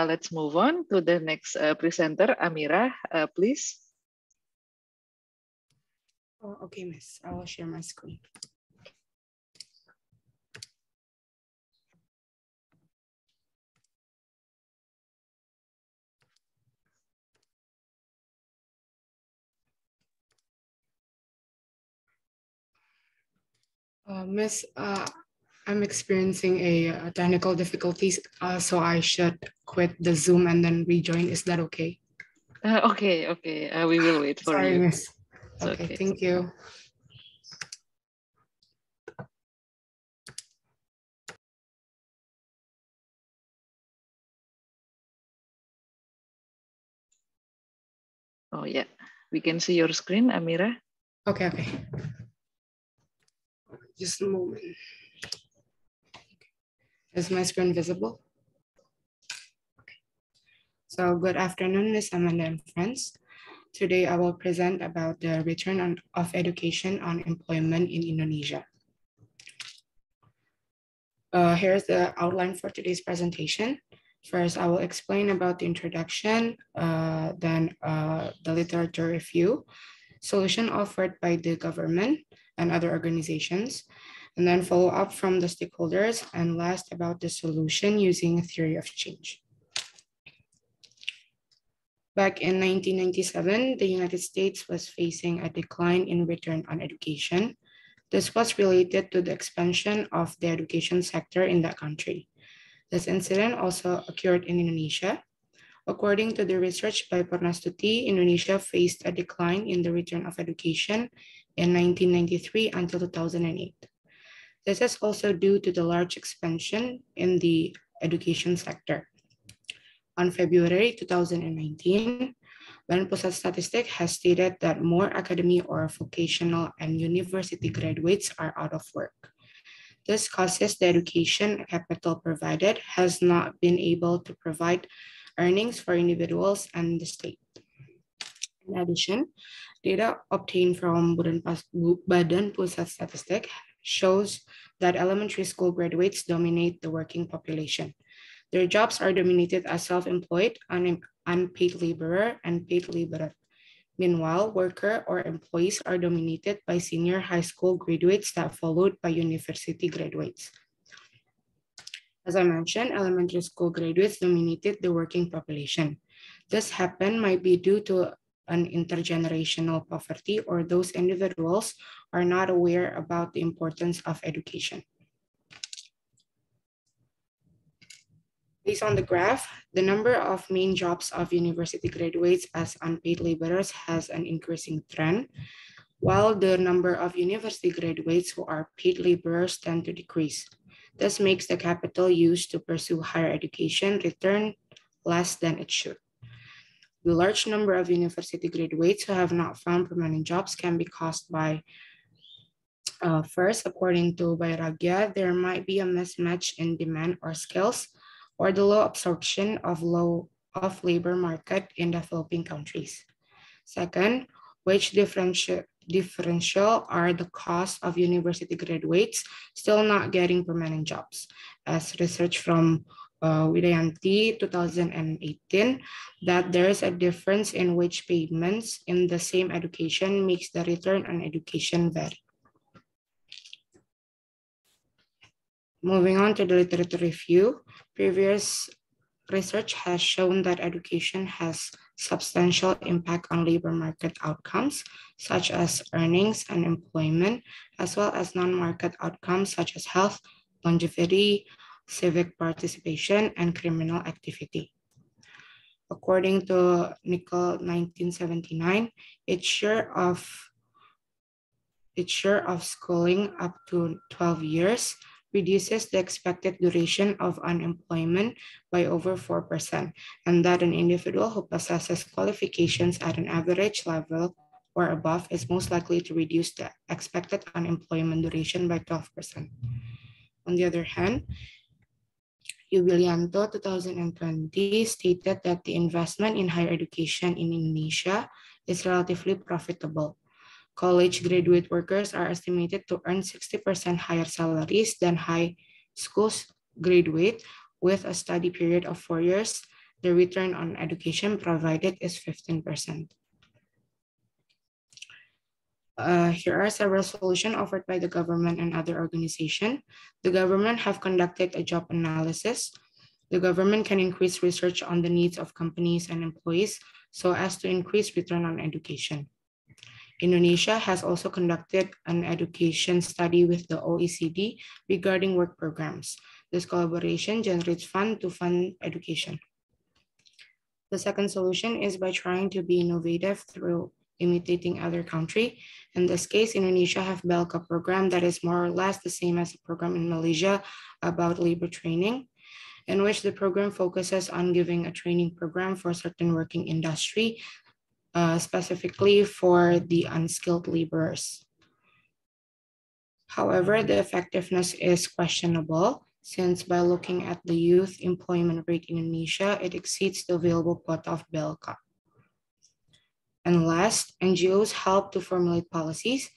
let's move on to the next presenter, Amira, please. Oh, okay, Miss. I will share my screen. Miss, I'm experiencing a technical difficulties, so I should quit the Zoom and then rejoin. Is that okay? Okay, we will wait for Sorry, you. Miss. Okay, thank you. Oh yeah, we can see your screen, Amira. Okay. Just a moment. Is my screen visible? Okay. So good afternoon, Ms. Amanda and friends. Today I will present about the return of education on employment in Indonesia. Here's the outline for today's presentation. First, I will explain about the introduction, then the literature review, solution offered by the government and other organizations, and then follow up from the stakeholders, and last about the solution using a theory of change. Back in 1997, the United States was facing a decline in return on education. This was related to the expansion of the education sector in that country. This incident also occurred in Indonesia. According to the research by Purnastuti, Indonesia faced a decline in the return of education in 1993 until 2008. This is also due to the large expansion in the education sector. On February 2019, Badan Pusat Statistik has stated that more academy or vocational and university graduates are out of work. This causes the education capital provided has not been able to provide earnings for individuals and the state. In addition, data obtained from Badan Pusat Statistik shows that elementary school graduates dominate the working population. Their jobs are dominated as self-employed, unpaid laborer, and paid laborer. Meanwhile, worker or employees are dominated by senior high school graduates that followed by university graduates. As I mentioned, elementary school graduates dominated the working population. This happen might be due to an intergenerational poverty, or those individuals are not aware about the importance of education. Based on the graph, the number of main jobs of university graduates as unpaid laborers has an increasing trend, while the number of university graduates who are paid laborers tend to decrease. This makes the capital used to pursue higher education return less than it should. The large number of university graduates who have not found permanent jobs can be caused by, first, according to Bairagya, there might be a mismatch in demand or skills, or the low absorption of labor market in developing countries. Second, wage differential are the cost of university graduates still not getting permanent jobs. As research from Widayanti 2018, that there is a difference in wage payments in the same education makes the return on education vary. Moving on to the literature review, previous research has shown that education has substantial impact on labor market outcomes, such as earnings and employment, as well as non-market outcomes such as health, longevity, civic participation, and criminal activity. According to Nicol 1979, its share of schooling up to 12 years reduces the expected duration of unemployment by over 4%, and that an individual who possesses qualifications at an average level or above is most likely to reduce the expected unemployment duration by 12%. On the other hand, Yubilianto 2020 stated that the investment in higher education in Indonesia is relatively profitable. College graduate workers are estimated to earn 60% higher salaries than high school graduate. With a study period of 4 years, the return on education provided is 15%. Here are several solutions offered by the government and other organizations. The government have conducted a job analysis. The government can increase research on the needs of companies and employees so as to increase return on education. Indonesia has also conducted an education study with the OECD regarding work programs. This collaboration generates funds to fund education. The second solution is by trying to be innovative through imitating other countries. In this case, Indonesia have BELCA program that is more or less the same as a program in Malaysia about labor training, in which the program focuses on giving a training program for certain working industry, specifically for the unskilled laborers. However, the effectiveness is questionable, since by looking at the youth employment rate in Indonesia, it exceeds the available quota of BELCA. And last, NGOs help to formulate policies.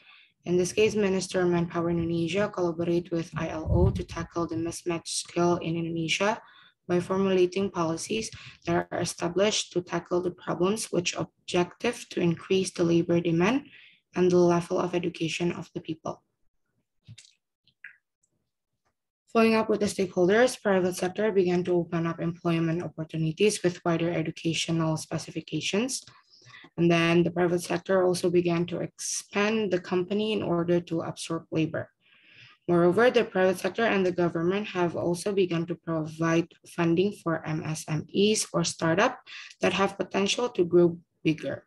In this case, Minister of Manpower Indonesia collaborate with ILO to tackle the mismatched skill in Indonesia by formulating policies that are established to tackle the problems which objective to increase the labor demand and the level of education of the people. Following up with the stakeholders, private sector began to open up employment opportunities with wider educational specifications. And then the private sector also began to expand the company in order to absorb labor. Moreover, the private sector and the government have also begun to provide funding for MSMEs or startups that have potential to grow bigger.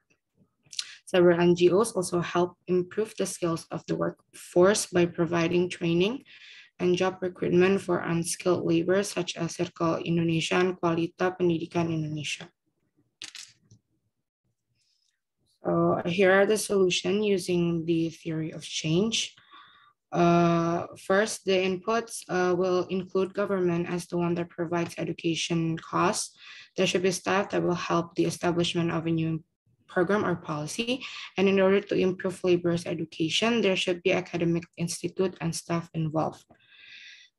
Several NGOs also help improve the skills of the workforce by providing training and job recruitment for unskilled labor, such as Circle Indonesia and Kualita Pendidikan Indonesia. So here are the solutions using the theory of change. First, the inputs will include government as the one that provides education costs. There should be staff that will help the establishment of a new program or policy. And in order to improve laborers' education, there should be academic institute and staff involved.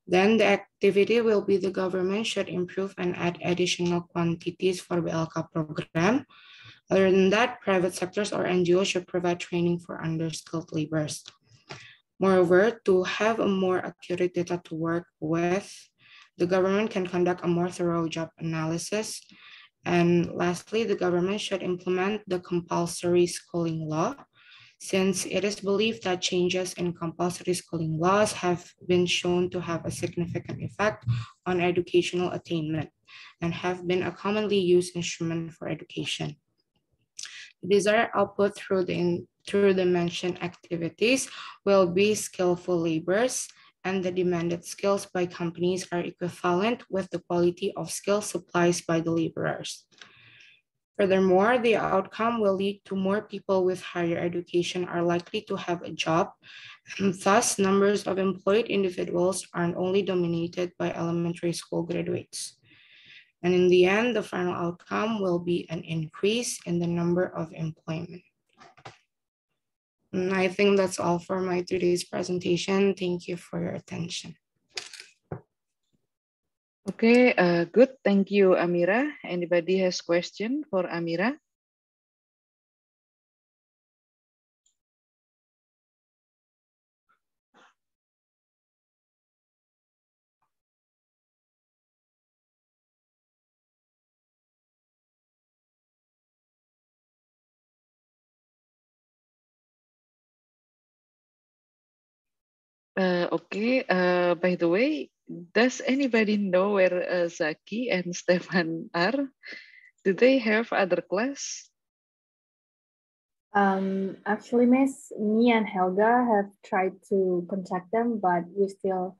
Then the activity will be the government should improve and add additional quantities for the BLK program. Other than that, private sectors or NGOs should provide training for underskilled laborers. Moreover, to have a more accurate data to work with, the government can conduct a more thorough job analysis. And lastly, the government should implement the compulsory schooling law, since it is believed that changes in compulsory schooling laws have been shown to have a significant effect on educational attainment and have been a commonly used instrument for education. The desired output through the mentioned activities will be skillful laborers, and the demanded skills by companies are equivalent with the quality of skills supplied by the laborers. Furthermore, the outcome will lead to more people with higher education are likely to have a job, and thus numbers of employed individuals aren't only dominated by elementary school graduates. And in the end, the final outcome will be an increase in the number of employment. And I think that's all for my today's presentation. Thank you for your attention. Okay, good. Thank you, Amira. Anybody has question for Amira? Okay, by the way, does anybody know where Zaki and Stefan are? Do they have other class? Actually, Miss, me and Helga have tried to contact them, but we still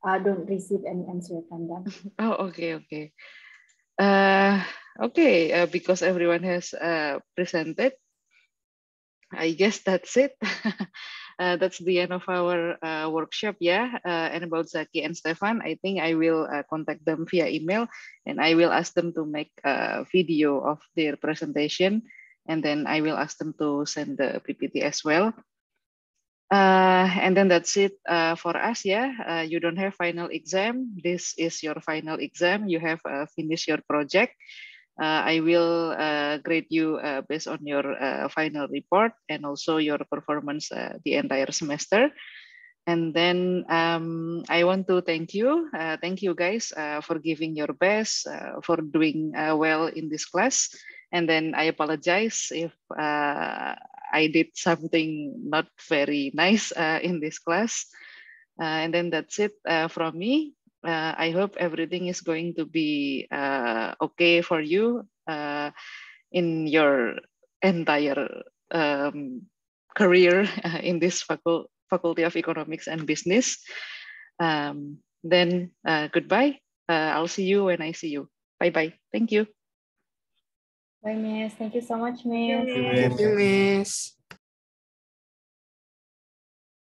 don't receive any answer from them. Oh, okay, okay. Okay, because everyone has presented, I guess that's it. That's the end of our workshop, yeah. And about Zaki and Stefan, I think I will contact them via email, and I will ask them to make a video of their presentation, and then I will ask them to send the PPT as well. And then that's it for us, yeah. You don't have final exam. This is your final exam. You have finished your project. I will grade you based on your final report and also your performance the entire semester. And then I want to thank you. Thank you guys for giving your best, for doing well in this class. And then I apologize if I did something not very nice in this class. And then that's it from me. I hope everything is going to be okay for you in your entire career in this Faculty of Economics and Business. Then goodbye. I'll see you when I see you. Bye-bye. Thank you. Bye, Miss. Thank you so much, Miss. Thank you, Miss.